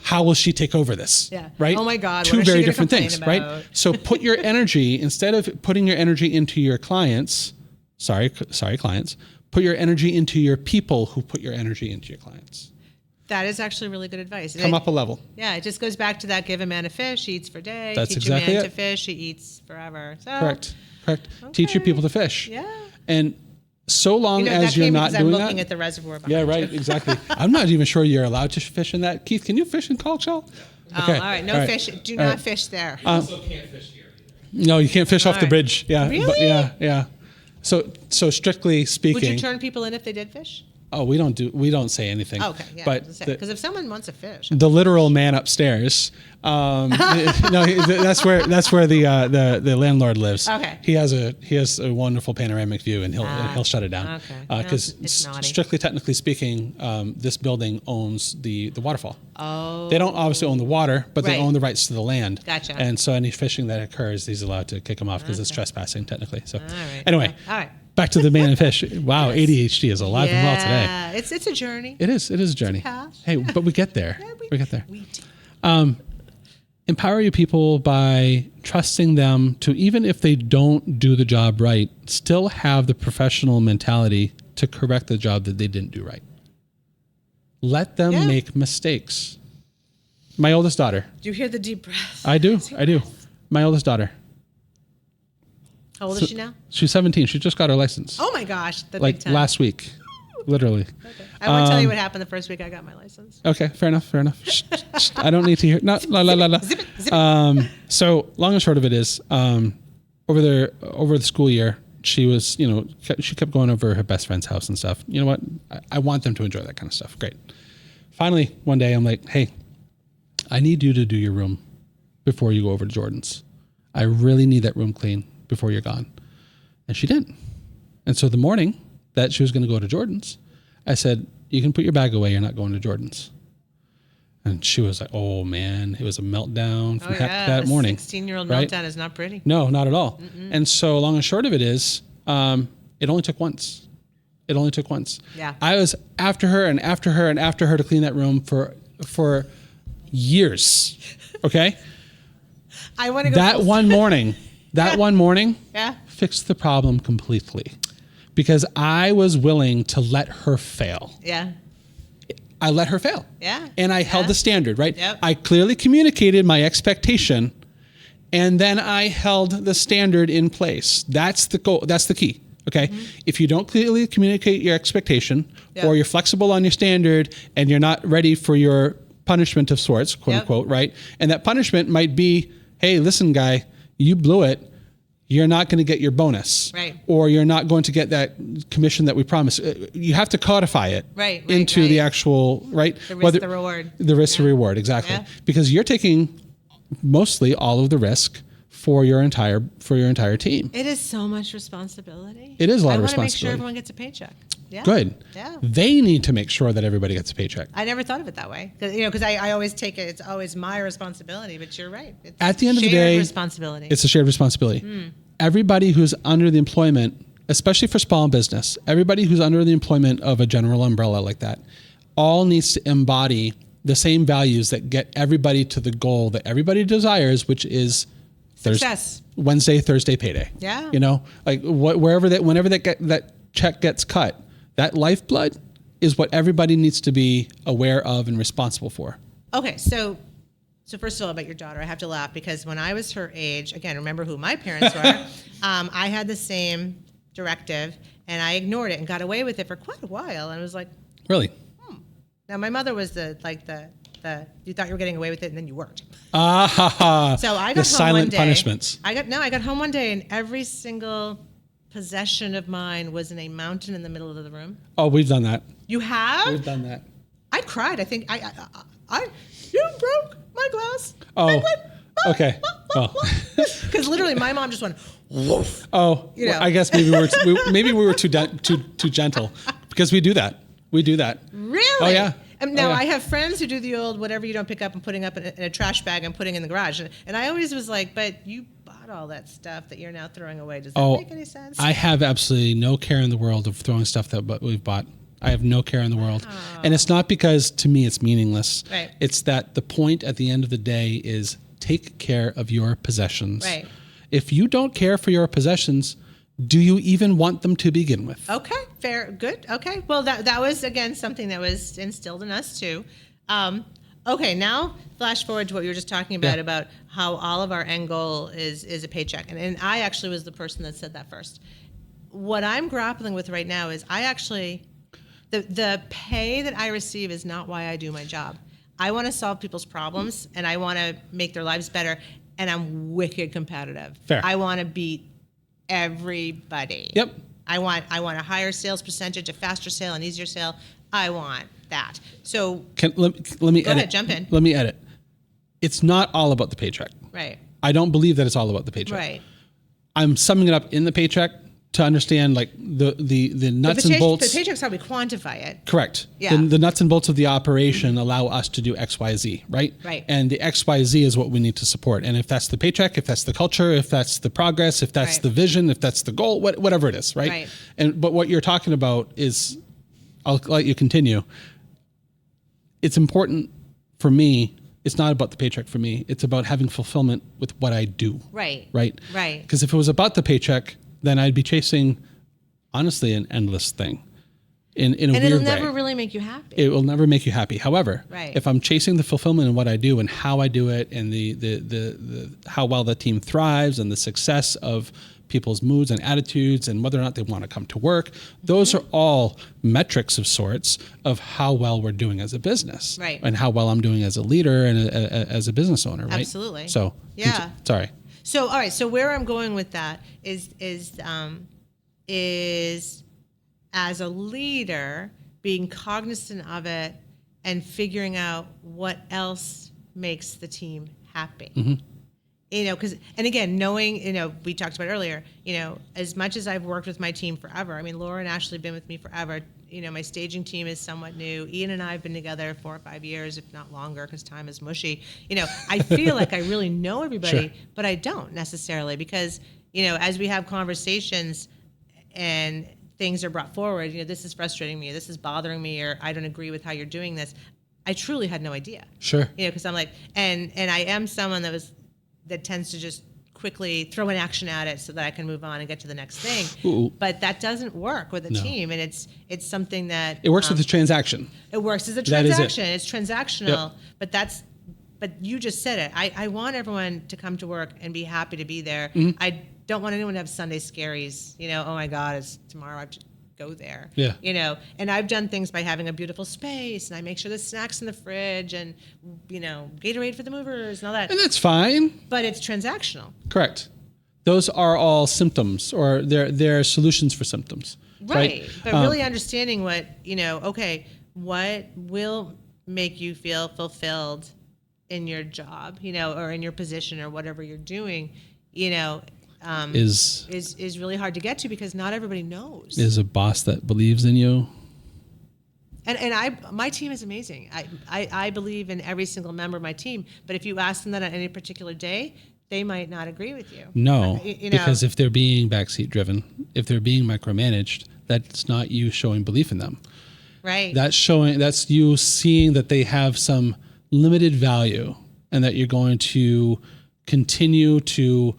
how will she take over this? Yeah. Right. Oh my God. Two what is very she different complain things, about? right? So put your energy, instead of putting your energy into your clients, sorry, clients, put your energy into your people who put your energy into your clients. That is actually really good advice. Come up a level. Yeah, it just goes back to that: give a man a fish, he eats for a day. That's Teach exactly a man it. to fish, he eats forever. So, Correct. Okay. Teach your people to fish. Yeah. And so long as that you're came not because doing I'm looking that. at the reservoir behind Yeah, you. right. Exactly. I'm not even sure you're allowed to fish in that. Keith, can you fish in Caulk Shell? Okay. All right. No fish. Do not fish there. You also can't fish here either. No, you can't fish off the bridge. Yeah. Really? But yeah. So strictly speaking. Would you turn people in if they did fish? Oh, we don't say anything. Okay, yeah. But because if someone wants a fish, the literal man upstairs, no, that's where the landlord lives. Okay. He has a wonderful panoramic view, and he'll shut it down. Okay. Because strictly technically speaking, this building owns the waterfall. Oh. They don't obviously own the water, but they Right. own the rights to the land. Gotcha. And so any fishing that occurs, he's allowed to kick him off because it's trespassing technically. So All right. anyway. All right. Back to the man and fish. Wow, ADHD is alive and well today. Yeah, it's a journey. It is a journey. path. Hey, but we get there. Yeah, we get there. We do. empower your people by trusting them to, even if they don't do the job right, still have the professional mentality to correct the job that they didn't do right. Let them make mistakes. My oldest daughter. Do you hear the deep breath? I do. My oldest daughter. How old is she now? She's 17. She just got her license. Oh my gosh. Like last week. Literally. Okay. I won't tell you what happened the first week I got my license. Okay, fair enough. Shh, I don't need to hear. No, la la la la. Zip it. So long and short of it is, over the school year, she was, she kept going over her best friend's house and stuff. You know what? I want them to enjoy that kind of stuff. Great. Finally, one day I'm like, hey, I need you to do your room before you go over to Jordan's. I really need that room clean before you're gone. And she didn't. And so the morning that she was going to go to Jordan's, I said, you can put your bag away. You're not going to Jordan's. And she was like, oh man, it was a meltdown from heck that morning. 16-year-old right? meltdown is not pretty. No, not at all. And so long and short of it is, it only took once. Yeah. I was after her and after her and after her to clean that room for years. Okay. I want to go. That one morning, Yeah. fixed the problem completely because I was willing to let her fail. Yeah. I let her fail. Yeah. And I held the standard, right? Yep. I clearly communicated my expectation and then I held the standard in place. That's the goal. That's the key. Okay. If you don't clearly communicate your expectation or you're flexible on your standard and you're not ready for your punishment of sorts, quote unquote, right? And that punishment might be, hey, listen, guy, you blew it. You're not going to get your bonus, right? Or you're not going to get that commission that we promised. You have to codify it into the actual, right? The risk, the reward. The risk, the reward, exactly. Yeah. Because you're taking mostly all of the risk for your entire team. It is so much responsibility. It is a lot of responsibility. I want to make sure everyone gets a paycheck. Yeah. Good. Yeah. They need to make sure that everybody gets a paycheck. I never thought of it that way. Because I always take it, it's always my responsibility, but you're right. It's at the end of the day, responsibility. It's a shared responsibility. Everybody who's under the employment, especially for small business, everybody who's under the employment of a general umbrella like that, all needs to embody the same values that get everybody to the goal that everybody desires, which is success. Wednesday, Thursday payday. Yeah. Like whenever that check gets cut, that lifeblood is what everybody needs to be aware of and responsible for. Okay, so first of all, about your daughter, I have to laugh because when I was her age, again, remember who my parents were, I had the same directive and I ignored it and got away with it for quite a while. And I was like, really? Now my mother was the you thought you were getting away with it and then you weren't. So I got home the silent one day, punishments. I got home one day and every single possession of mine was in a mountain in the middle of the room. Oh, we've done that. You have? We've done that. I cried. I think you broke my glass. Oh, okay. Well, because literally my mom just went, woof. Oh, well, I guess maybe we were too gentle because we do that. Really? Oh yeah. Now I have friends who do the old whatever you don't pick up and putting up in a trash bag and putting in the garage, and I always was like, but you bought all that stuff that you're now throwing away. Does that make any sense? I have absolutely no care in the world of throwing stuff that we've bought. I have no care in the world. Oh. And it's not because to me it's meaningless. Right. It's that the point at the end of the day is take care of your possessions. Right. If you don't care for your possessions, do you even want them to begin with? Okay, fair, good. Okay, well that was again something that was instilled in us too. Okay, now flash forward to what you were just talking about how all of our end goal is a paycheck, and I actually was the person that said that first. What I'm grappling with right now is the pay that I receive is not why I do my job. I want to solve people's problems and I want to make their lives better, and I'm wicked competitive. Fair. I want to beat everybody. Yep. I want a higher sales percentage, a faster sale, an easier sale. I want that. So let me go edit. ahead, jump in. Let me edit. It's not all about the paycheck. Right. I don't believe that it's all about the paycheck. Right. I'm summing it up in the paycheck to understand like the nuts and bolts. The paycheck's how we quantify it. Correct. Yeah. The nuts and bolts of the operation allow us to do X, Y, Z, right? Right. And the X, Y, Z is what we need to support. And if that's the paycheck, if that's the culture, if that's the progress, if that's the vision, if that's the goal, whatever it is, right? Right. But what you're talking about is, I'll let you continue. It's important for me it's not about the paycheck for me. It's about having fulfillment with what I do. Right. Right. Right. Because if it was about the paycheck, then I'd be chasing, honestly, an endless thing. In a weird way. And it'll never really make you happy. It will never make you happy. However, Right. if I'm chasing the fulfillment in what I do and how I do it, and the how well the team thrives, and the success of people's moods and attitudes, and whether or not they want to come to work, those are all metrics of sorts of how well we're doing as a business, Right. and how well I'm doing as a leader and as a business owner, right? Absolutely. So Yeah. sorry. So all right. So where I'm going with that is as a leader being cognizant of it and figuring out what else makes the team happy. Mm-hmm. You know, because, and again, knowing, you know, we talked about earlier, you know, as much as I've worked with my team forever, I mean, Laura and Ashley have been with me forever. You know, my staging team is somewhat new. Ian and I have been together 4 or 5 years, if not longer, because time is mushy. You know, I feel like I really know everybody, Sure. but I don't necessarily, because, you know, as we have conversations and things are brought forward, you know, this is frustrating me, or this is bothering me, or I don't agree with how you're doing this, I truly had no idea. Sure. You know, because I'm like, and I am someone that tends to just quickly throw an action at it so that I can move on and get to the next thing. Ooh. But that doesn't work with a No. team, and it's something that It works with the transaction. it works as a That is it. transaction. It's transactional, but you just said it. I want everyone to come to work and be happy to be there. Mm-hmm. I don't want anyone to have Sunday scaries. You know, oh my God, it's tomorrow. I have to go there. Yeah. You know, and I've done things by having a beautiful space, and I make sure there's snacks in the fridge, and you know, Gatorade for the movers and all that. And that's fine. But it's transactional. Correct. Those are all symptoms, or they're solutions for symptoms. Right. But really understanding what, you know, okay, what will make you feel fulfilled in your job, you know, or in your position or whatever you're doing, you know, is really hard to get to, because not everybody knows. is a boss that believes in you. And my team is amazing. I believe in every single member of my team, but if you ask them that on any particular day, they might not agree with you. No, You know, because if they're being backseat driven, if they're being micromanaged, that's not you showing belief in them. right. That's you seeing that they have some limited value, and that you're going to continue to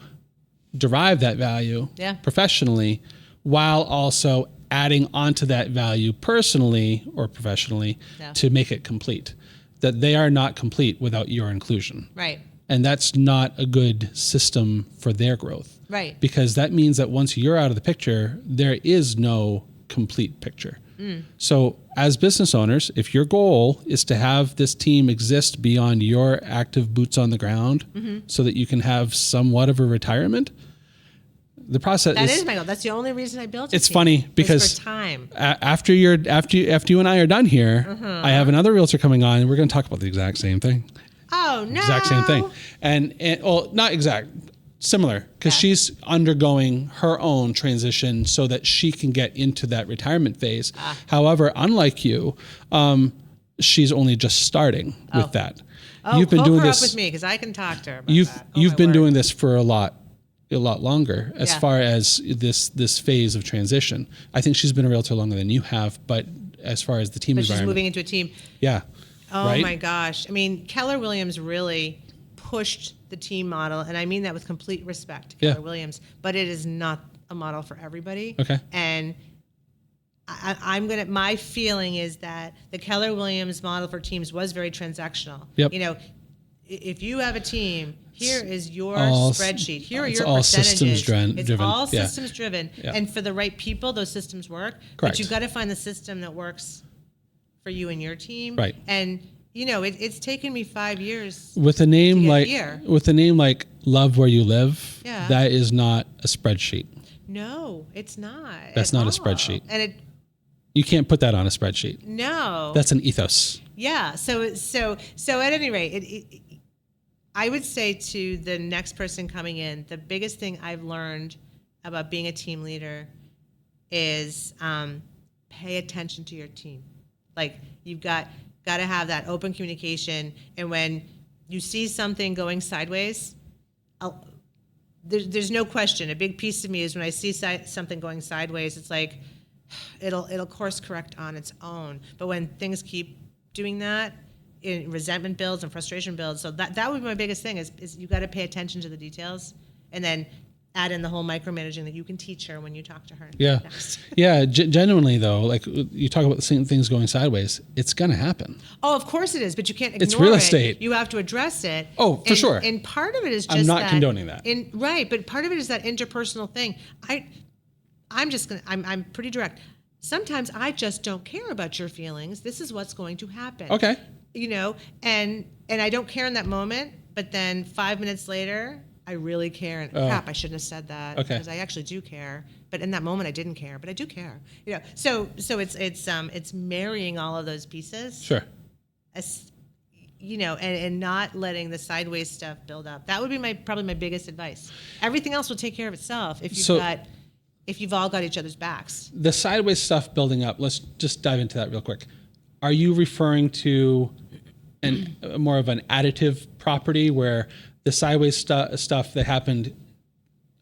derive that value Yeah. professionally, while also adding onto that value personally or professionally Yeah. to make it complete. That they are not complete without your inclusion. Right. And that's not a good system for their growth. Right. Because that means that once you're out of the picture, there is no complete picture. So as business owners, if your goal is to have this team exist beyond your active boots on the ground, so that you can have somewhat of a retirement, the process That is my goal. That's the only reason I built it. It's funny because for time. After you and I are done here, I have another realtor coming on, and we're going to talk about the exact same thing. Oh no. Exact same thing. And well, not exact, similar, because Yeah. she's undergoing her own transition so that she can get into that retirement phase. However, unlike you, she's only just starting with that. Oh, You've been hook doing her this. up with me, because I can talk to her about You've that. Oh, you've my been word. doing this for a lot longer as Yeah. far as this phase of transition. I think she's been a realtor longer than you have, but as far as the team But she's environment, moving into a team. yeah. Oh right? my gosh. I mean, Keller Williams really pushed the team model, and I mean that with complete respect to Keller Yeah. Williams, but it is not a model for everybody. Okay. And my feeling is that the Keller Williams model for teams was very transactional. Yep. You know, if you have a team, here is your all- spreadsheet. Here are it's your all percentages. systems It's driven. all Yeah. systems driven. Yeah. And for the right people, those systems work. Correct. But you've got to find the system that works for you and your team. Right. And you know, it's taken me 5 years. With a name get like here. Love Where You Live, Yeah. that is not a spreadsheet. No, it's not. That's at not a all. spreadsheet. And You can't put that on a spreadsheet. no. That's an ethos. Yeah. So at any rate, I would say to the next person coming in, the biggest thing I've learned about being a team leader is pay attention to your team. Like, you've got to have that open communication, and when you see something going sideways, there's no question. A big piece of me is when I see something going sideways, it's like it'll course correct on its own. But when things keep doing that, resentment builds and frustration builds. So that would be my biggest thing is you got to pay attention to the details, and then add in the whole micromanaging that you can teach her when you talk to her. Yeah. Yeah. Genuinely though, like you talk about the same things going sideways, it's going to happen. Oh, of course it is, but you can't ignore it. It's real estate. You have to address it. Oh, for sure. And part of it is just I'm not condoning that. Right. But part of it is that interpersonal thing. I'm pretty direct. Sometimes I just don't care about your feelings. This is what's going to happen. Okay. And I don't care in that moment, but then 5 minutes later, I really care, and crap, I shouldn't have said that because I actually do care. But in that moment, I didn't care, but I do care. So it's marrying all of those pieces. Sure. And not letting the sideways stuff build up. That would be probably my biggest advice. Everything else will take care of itself if you've all got each other's backs. The sideways stuff building up. Let's just dive into that real quick. Are you referring to more of an additive property where the sideways stuff that happened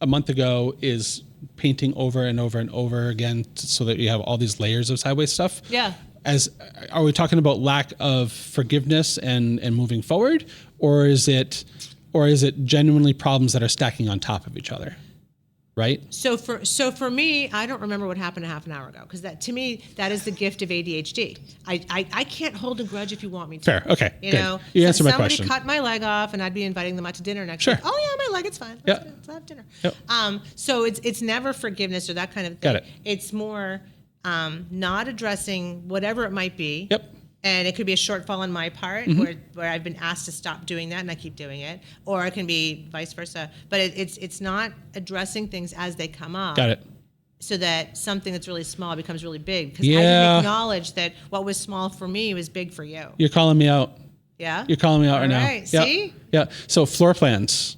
a month ago is painting over and over and over again so that you have all these layers of sideways stuff? Yeah. Are we talking about lack of forgiveness and moving forward, or is it genuinely problems that are stacking on top of each other? Right. So for me, I don't remember what happened a half an hour ago because to me that is the gift of ADHD. I can't hold a grudge if you want me to. Fair. Okay. You answered my question. Somebody cut my leg off, and I'd be inviting them out to dinner next week. Oh yeah, my leg, it's fine. Let's have dinner. Yep. So it's never forgiveness or that kind of thing. Got it. It's more not addressing whatever it might be. Yep. And it could be a shortfall on my part where I've been asked to stop doing that and I keep doing it, or it can be vice versa. But it's not addressing things as they come up. Got it. So that something that's really small becomes really big. Because I can acknowledge that what was small for me was big for you. You're calling me out. Yeah? You're calling me out right now. Right. See? Yeah. So floor plans.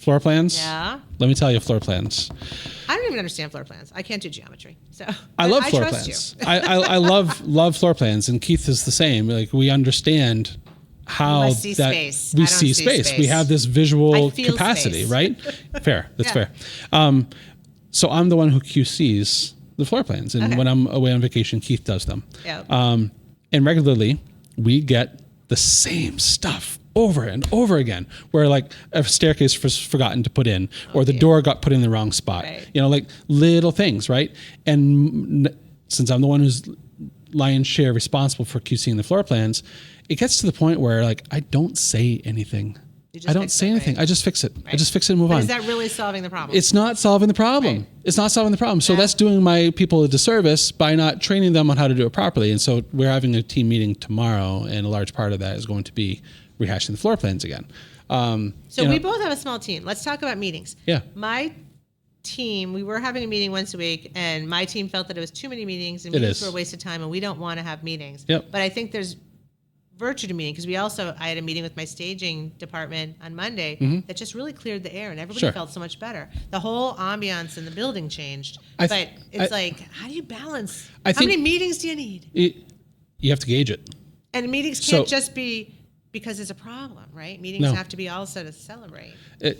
Yeah. Let me tell you floor plans. I don't even understand floor plans. I can't do geometry. So I love floor plans. I love floor plans, and Keith is the same. Like we understand how we see space. We have this visual capacity, space. Right? Fair. That's fair. So I'm the one who QCs the floor plans, and when I'm away on vacation, Keith does them. Yeah. And regularly we get the same stuff over and over again, where like a staircase was forgotten to put in, or the door got put in the wrong spot. Right. Like little things, right? And since I'm the one who's lion's share responsible for QCing the floor plans, it gets to the point where like I don't say anything. I don't say anything. Right? I just fix it. Right. I just fix it and move on. Is that really solving the problem? It's not solving the problem. Right. It's not solving the problem. So that's doing my people a disservice by not training them on how to do it properly. And so we're having a team meeting tomorrow, and a large part of that is going to be rehashing the floor plans again. So we both have a small team. Let's talk about meetings. Yeah. My team, we were having a meeting once a week, and my team felt that it was too many meetings, and meetings were a waste of time, and we don't want to have meetings. Yep. But I think there's virtue to meeting, because I had a meeting with my staging department on Monday that just really cleared the air, and everybody felt so much better. The whole ambiance in the building changed. But it's like, how do you balance? How many meetings do you need? You have to gauge it. And meetings can't just be because it's a problem, right? Meetings have to be also to celebrate.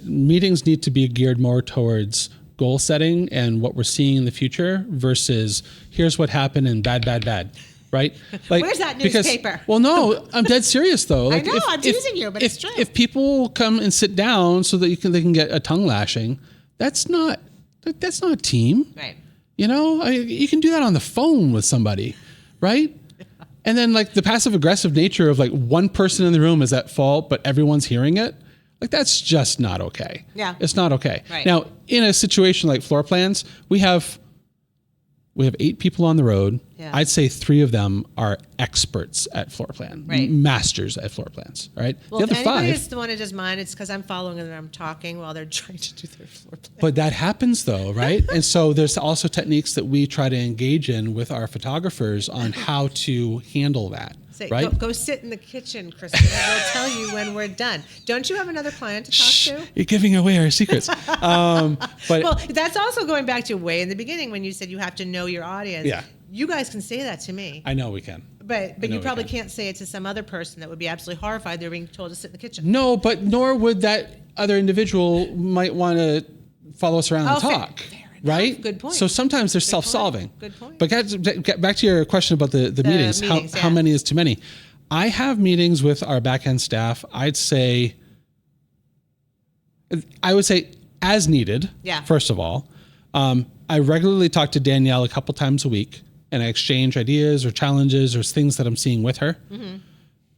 Meetings need to be geared more towards goal setting and what we're seeing in the future versus here's what happened and bad. Right? Like, where's that newspaper? Well, no, I'm dead serious though. Like, I know, I'm teasing you, but it's true. If people come and sit down so that they can get a tongue lashing, that's not a team. Right. You can do that on the phone with somebody, right? And then like the passive aggressive nature of like one person in the room is at fault, but everyone's hearing it. Like that's just not okay. Yeah. It's not okay. Right. Now, in a situation like floor plans, we have 8 people on the road. Yeah. I'd say 3 of them are experts at floor plan, masters at floor plans. Right. Well, the other if anybody 5 is the one who does mine, it's because I'm following them and I'm talking while they're trying to do their floor plan. But that happens though, right? And so there's also techniques that we try to engage in with our photographers on how to handle that. Right? Go sit in the kitchen, Kristen, and we'll tell you when we're done. Don't you have another client to talk to? You're giving away our secrets. But well, that's also going back to way in the beginning when you said you have to know your audience. Yeah. You guys can say that to me. I know we can. But you probably can't say it to some other person that would be absolutely horrified they're being told to sit in the kitchen. No, but nor would that other individual might want to follow us around and talk. Fair enough. Right? Good point. So sometimes they're self-solving. Good point. But get back to your question about the meetings. How many is too many? I have meetings with our back end staff. I would say as needed. Yeah. First of all, I regularly talk to Danielle a couple times a week, and I exchange ideas or challenges or things that I'm seeing with her. Mm-hmm.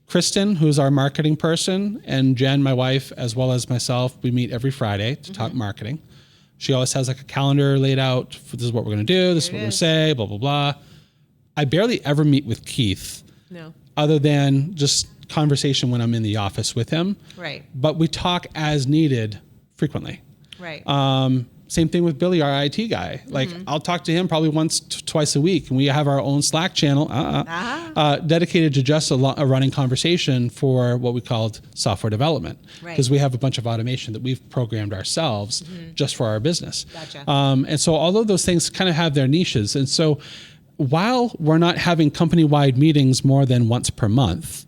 Kristen, who's our marketing person, and Jen, my wife, as well as myself, we meet every Friday to talk marketing. She always has like a calendar laid out. This is what we're going to do. This is what we're going to say, blah, blah, blah. I barely ever meet with Keith. No. Other than just conversation when I'm in the office with him. Right. But we talk as needed frequently. Right. Same thing with Billy, our IT guy. Like I'll talk to him probably once, twice a week, and we have our own Slack channel dedicated to just a running conversation for what we called software development, because we have a bunch of automation that we've programmed ourselves just for our business. Gotcha. And so although those things kind of have their niches, and so while we're not having company-wide meetings more than once per month,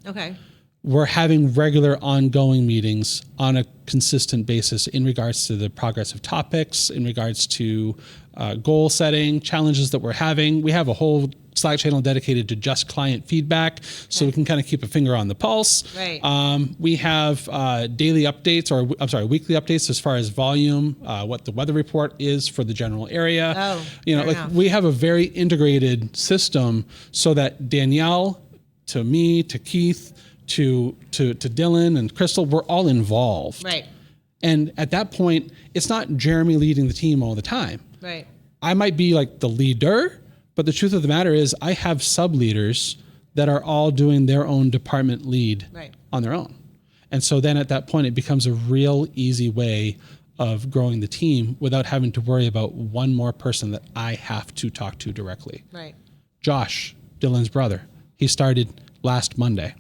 we're having regular ongoing meetings on a consistent basis in regards to the progress of topics, in regards to goal setting, challenges that we're having. We have a whole Slack channel dedicated to just client feedback, so we can kind of keep a finger on the pulse. Right. We have weekly updates as far as volume, what the weather report is for the general area. Oh, we have a very integrated system so that Danielle, to me, to Keith, to Dylan and Crystal, we're all involved. Right. And at that point, it's not Jeremy leading the team all the time. Right. I might be like the leader, but the truth of the matter is I have sub-leaders that are all doing their own department lead on their own. And so then at that point, it becomes a real easy way of growing the team without having to worry about one more person that I have to talk to directly. Right. Josh, Dylan's brother, he started last Monday.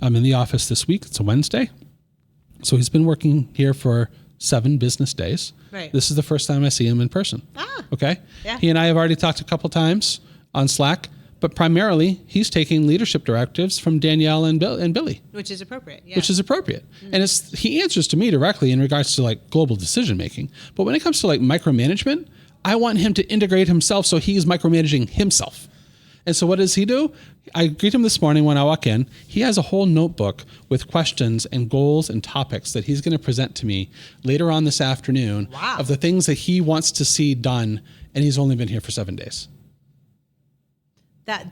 I'm in the office this week. It's a Wednesday. So he's been working here for 7 business days. Right. This is the first time I see him in person. Okay. Yeah. He and I have already talked a couple times on Slack, but primarily he's taking leadership directives from Danielle and Billy. Which is appropriate. Yeah. Which is appropriate. And he answers to me directly in regards to like global decision making. But when it comes to like micromanagement, I want him to integrate himself so he's micromanaging himself. And so what does he do? I greet him this morning when I walk in. He has a whole notebook with questions and goals and topics that he's going to present to me later on this afternoon of the things that he wants to see done. And he's only been here for 7 days.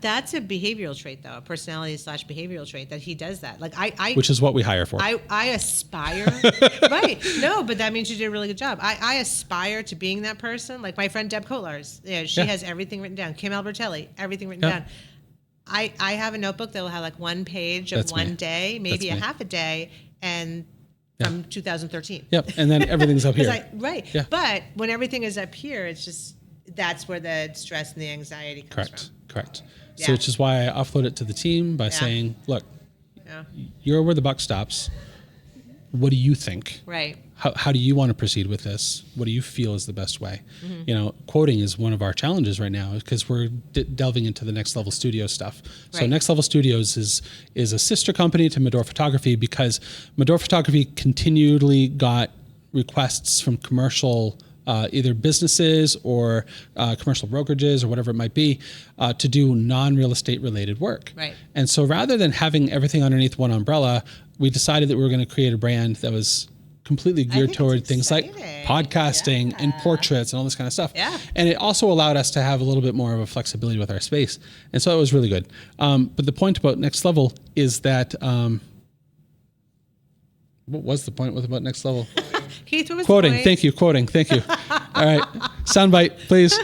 That's a behavioral trait, though, a personality/behavioral trait that he does that. Like which is what we hire for. I aspire, right? No, but that means you did a really good job. I aspire to being that person. Like my friend Deb Kotlars, she has everything written down. Kim Albertelli, everything written down. I have a notebook that will have like one page of one day, maybe a half a day, and from 2013. Yep, and then everything's up here. Yeah. But when everything is up here, it's just that's where the stress and the anxiety comes from. Correct. So which is why I offload it to the team by saying, look, you're where the buck stops. What do you think? Right. How do you want to proceed with this? What do you feel is the best way? Quoting is one of our challenges right now because we're delving into the Next Level Studio stuff. So Next Level Studios is a sister company to Madore Photography because Madore Photography continually got requests from commercial either businesses or commercial brokerages or whatever it might be to do non-real estate related work. Right. And so rather than having everything underneath one umbrella, we decided that we were going to create a brand that was completely geared toward things like podcasting and portraits and all this kind of stuff. Yeah. And it also allowed us to have a little bit more of a flexibility with our space. And so it was really good. But the point about Next Level is that, what was the point about Next Level? Keith, what was quoting? The point? Thank you. Quoting. Thank you. All right. Soundbite, please.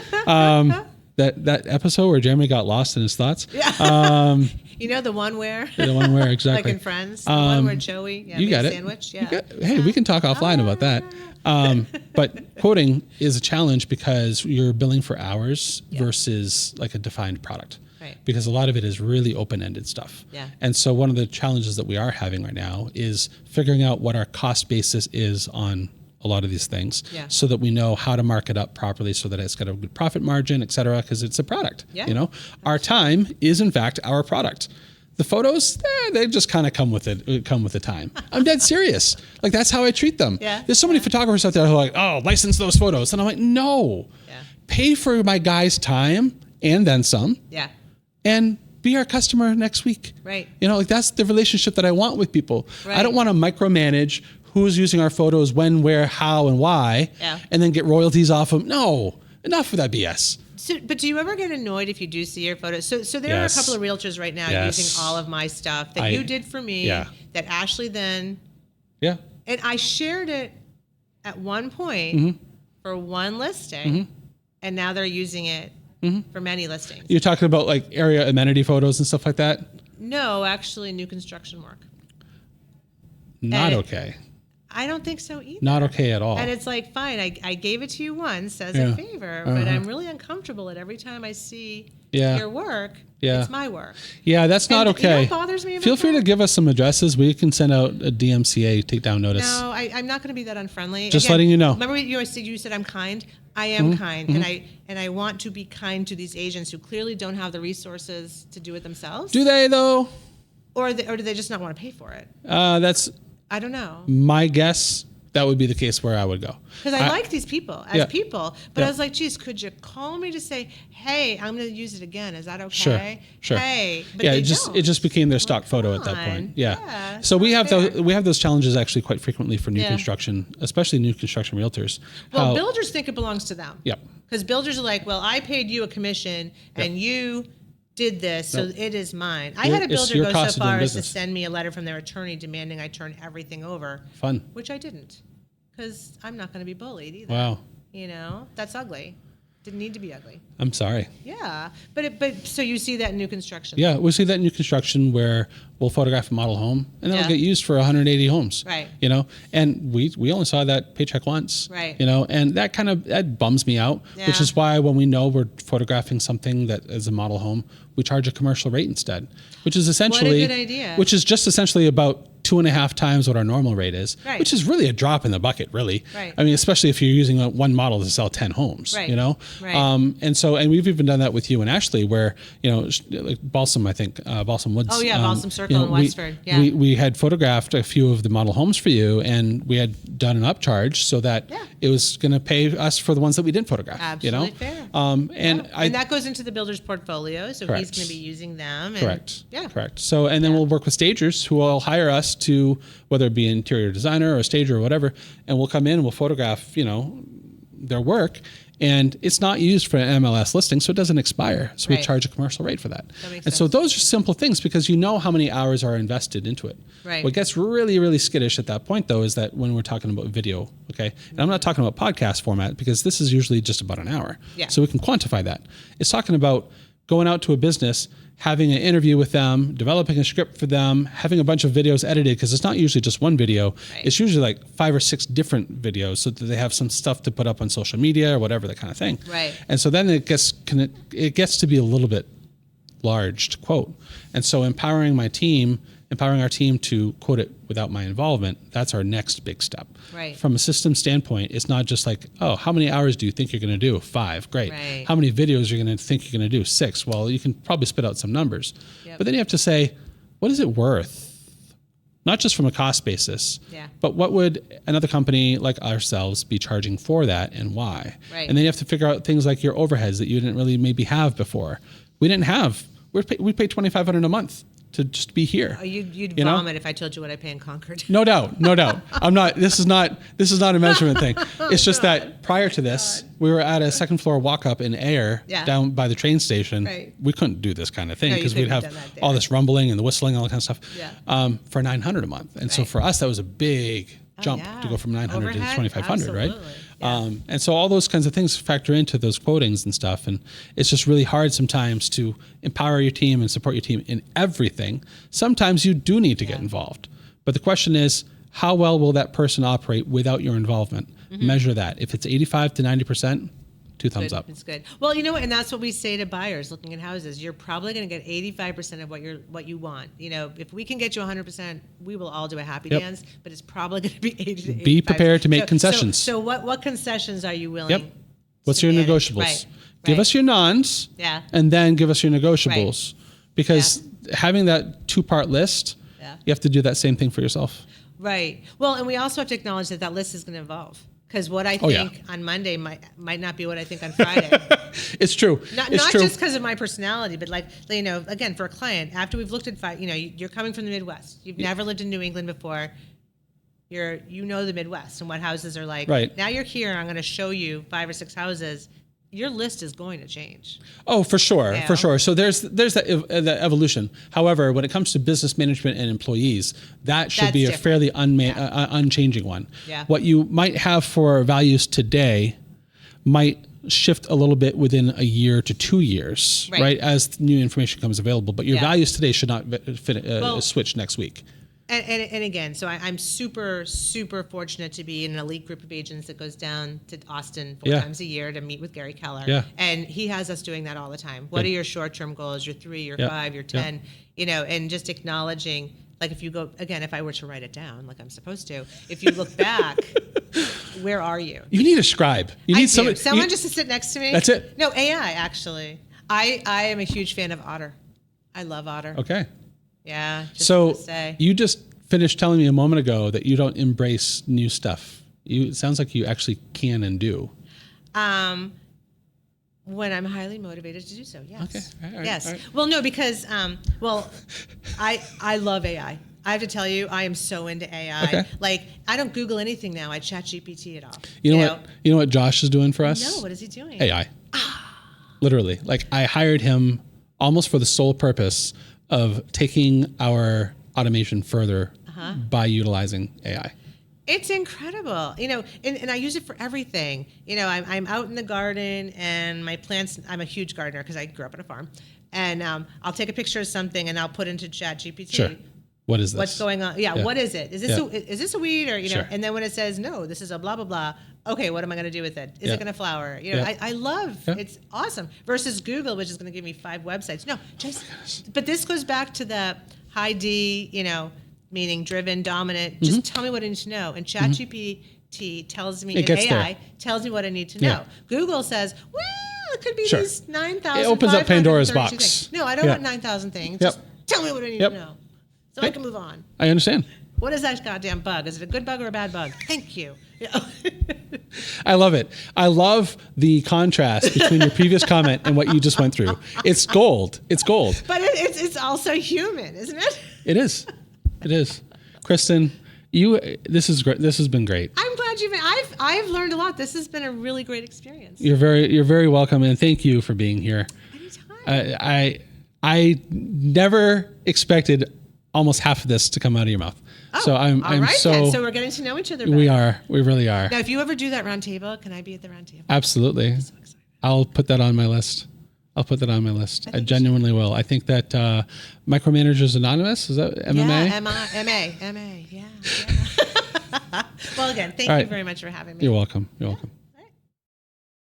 That episode where Jeremy got lost in his thoughts. Yeah. The one where? Exactly. Like in Friends. The one where Joey you got a it. sandwich. Yeah. Hey, we can talk offline about that. But quoting is a challenge because you're billing for hours versus like a defined product. Right. Because a lot of it is really open-ended stuff. Yeah. And so one of the challenges that we are having right now is figuring out what our cost basis is on a lot of these things so that we know how to mark it up properly so that it's got a good profit margin, et cetera, because it's a product. Yeah. Our time is in fact our product. The photos, they just kind of come with the time. I'm dead serious. Like that's how I treat them. Yeah. There's so many photographers out there who are like, oh, license those photos. And I'm like, no. Yeah. Pay for my guy's time and then some. Yeah. And be our customer next week. Right. You know, like that's the relationship that I want with people. Right. I don't want to micromanage who's using our photos, when, where, how, and why, and then get royalties off them. No, enough of that BS. So, but do you ever get annoyed if you do see your photos? So there are a couple of realtors right now using all of my stuff that you did for me, that Ashley then, and I shared it at one point for one listing, and now they're using it for many listings. You're talking about like area amenity photos and stuff like that? No, actually new construction work. Not okay. I don't think so either. Not okay at all. And it's like, fine, I gave it to you once as a favor, but I'm really uncomfortable at every time I see your work, it's my work. Yeah, that's not okay. You know what bothers me about Feel free that? to give us some addresses. We can send out a DMCA takedown notice. No, I'm not going to be that unfriendly. Just letting you know. Remember you said I'm kind? I am kind, and I want to be kind to these agents who clearly don't have the resources to do it themselves. Do they, though? Or do they just not want to pay for it? That's... I don't know. My guess, that would be the case where I would go. Because I like these people as people, but I was like, geez, could you call me to say, hey, I'm going to use it again. Is that okay? Sure. Hey, but it just became their stock photo at that point. Yeah. So we have those challenges actually quite frequently for new construction, especially new construction realtors. Well, builders think it belongs to them. Yep. Because builders are like, well, I paid you a commission and you did this, so it is mine. I had a builder go so far as to send me a letter from their attorney demanding I turn everything over. Fun. Which I didn't, because I'm not going to be bullied either. Wow. You know, that's ugly. Didn't need to be ugly. I'm sorry. Yeah, but so you see that in new construction. Yeah, we see that in new construction where we'll photograph a model home and it'll get used for 180 homes. Right. You know, and we only saw that paycheck once. Right. You know, and that bums me out, which is why when we know we're photographing something that is a model home, we charge a commercial rate instead, which is essentially, what a good idea. Which is just essentially about 2.5 times what our normal rate is, which is really a drop in the bucket, really. Right. I mean, especially if you're using one model to sell 10 homes, you know? Right. And we've even done that with you and Ashley where, you know, like Balsam, I think, Balsam Woods. Oh yeah, Balsam Circle in Westford. We had photographed a few of the model homes for you and we had done an upcharge so that it was going to pay us for the ones that we didn't photograph. Absolutely fair. And that goes into the builder's portfolio, so he's going to be using them. Correct. So, and then we'll work with stagers who will hire us to, whether it be an interior designer or a stager or whatever, and we'll come in and we'll photograph, you know, their work. And it's not used for an MLS listing, so it doesn't expire. So we charge a commercial rate for that. That makes sense. So those are simple things because you know how many hours are invested into it. Right. What gets really, really skittish at that point, though, is that when we're talking about video, okay? And I'm not talking about podcast format because this is usually just about an hour. Yeah. So we can quantify that. It's talking about going out to a business, having an interview with them, developing a script for them, having a bunch of videos edited, because it's not usually just one video. Right. It's usually like 5 or 6 different videos so that they have some stuff to put up on social media or whatever, that kind of thing. Right. And so then it gets to be a little bit large to quote. And so empowering our team to quote it without my involvement, that's our next big step. Right. From a system standpoint, it's not just like, oh, how many hours do you think you're going to do? 5. Great. Right. How many videos are you going to think you're going to do? 6. Well, you can probably spit out some numbers. Yep. But then you have to say, what is it worth? Not just from a cost basis, but what would another company like ourselves be charging for that and why? Right. And then you have to figure out things like your overheads that you didn't really maybe have before. We didn't have. We paid $2,500 a month to just be here. Oh, you'd vomit if I told you what I pay in Concord. No doubt. I'm not. This is not a measurement thing. It's just that prior to this, we were at a second floor walk up in air down by the train station. Right. We couldn't do this kind of thing because we'd have have all this rumbling and the whistling and all that kind of stuff. Yeah. For $900 a month, and so for us that was a big jump to go from $900 to $2,500, right? Yeah. And so all those kinds of things factor into those quotings and stuff. And it's just really hard sometimes to empower your team and support your team in everything. Sometimes you do need to get involved. But the question is, how well will that person operate without your involvement? Mm-hmm. Measure that. If it's 85 to 90%, 2 thumbs up. It's good. Well, you know what, and that's what we say to buyers looking at houses. You're probably going to get 85% of what you want. You know, if we can get you 100%, we will all do a happy dance. But it's probably going to be 80 to 85. Be prepared to make concessions. So what concessions are you willing? Yep. What's your negotiables? Right. Give us your nons. Yeah. And then give us your negotiables, because having that 2-part list, you have to do that same thing for yourself. Right. Well, and we also have to acknowledge that list is going to evolve. Because what I Oh, yeah. think on Monday might not be what I think on Friday. It's true. Not true. just because of my personality, but like, you know, again, for a client, after we've looked at five, you know, you're coming from the Midwest. You've never lived in New England before. You know the Midwest and what houses are like. Right. Now you're here. I'm going to show you 5 or 6 houses. Your list is going to change. Oh, for sure, Yeah. for sure. So there's that evolution. However, when it comes to business management and employees, that should That's be a different. fairly unchanging one. Yeah. What you might have for values today might shift a little bit within a year to 2 years, right? As new information comes available. But your Yeah. values today should not Well, switch next week. And again, so I'm super, super fortunate to be in an elite group of agents that goes down to Austin 4 Yeah. times a year to meet with Gary Keller. Yeah. And he has us doing that all the time. What Good. are your short-term goals, your 3, your Yeah. 5, your Yeah. 10, you know, and just acknowledging, like if you go, again, if I were to write it down like I'm supposed to, if you look back, where are you? You need a scribe. You need someone just to sit next to me. That's it. No, AI, actually. I am a huge fan of Otter. I love Otter. Okay. Yeah. Just So to say. you just finished telling me a moment ago that you don't embrace new stuff. It sounds like you actually can and do. When I'm highly motivated to do so, yes. Okay. All right, yes. all right. Well, no, because I love AI. I have to tell you, I am so into AI. Okay. Like, I don't Google anything now. I chat GPT it all. You know what Josh is doing for us? No, what is he doing? AI. Literally. Like I hired him almost for the sole purpose of taking our automation further by utilizing AI. It's incredible, you know, and I use it for everything. You know, I'm out in the garden and my plants. I'm a huge gardener because I grew up on a farm, and I'll take a picture of something and I'll put into Chat GPT. Sure. What is this? What's going on? Yeah, Yeah. What is it? Is this a weed or Sure. And then when it says no, this is a blah blah blah. Okay, what am I going to do with it? Is Yeah. it going to flower? You know, Yeah. I love Yeah. it's awesome. Versus Google, which is going to give me 5 websites. No, but this goes back to the high D. You know, meaning driven, dominant. Just tell me what I need to know. And ChatGPT tells me, It gets AI there. tells me what I need to know. Yeah. Google says, well, it could be Sure. these 9,000. It opens up Pandora's 532 box. things. No, I don't Yeah. want 9,000 things. Yep. Just tell me what I need Yep. to know. So I can move on. I understand. What is that goddamn bug? Is it a good bug or a bad bug? Thank you. Yeah. I love it. I love the contrast between your previous comment and what you just went through. It's gold. It's gold. But it's also human, isn't it? It is. It is. Kristen, this is great. This has been great. I'm glad I've learned a lot. This has been a really great experience. You're very welcome, and thank you for being here. Anytime. I never expected almost half of this to come out of your mouth. So I'm all right, so then. So we're getting to know each other better. we really are. Now, if you ever do that round table, can I be at the round table? Absolutely. So excited. I'll put that on my list. I genuinely will. I think that Micromanagers Anonymous, is that MMA? Yeah, MA, yeah. Well, again, thank All you right. very much for having me. You're welcome. You're welcome.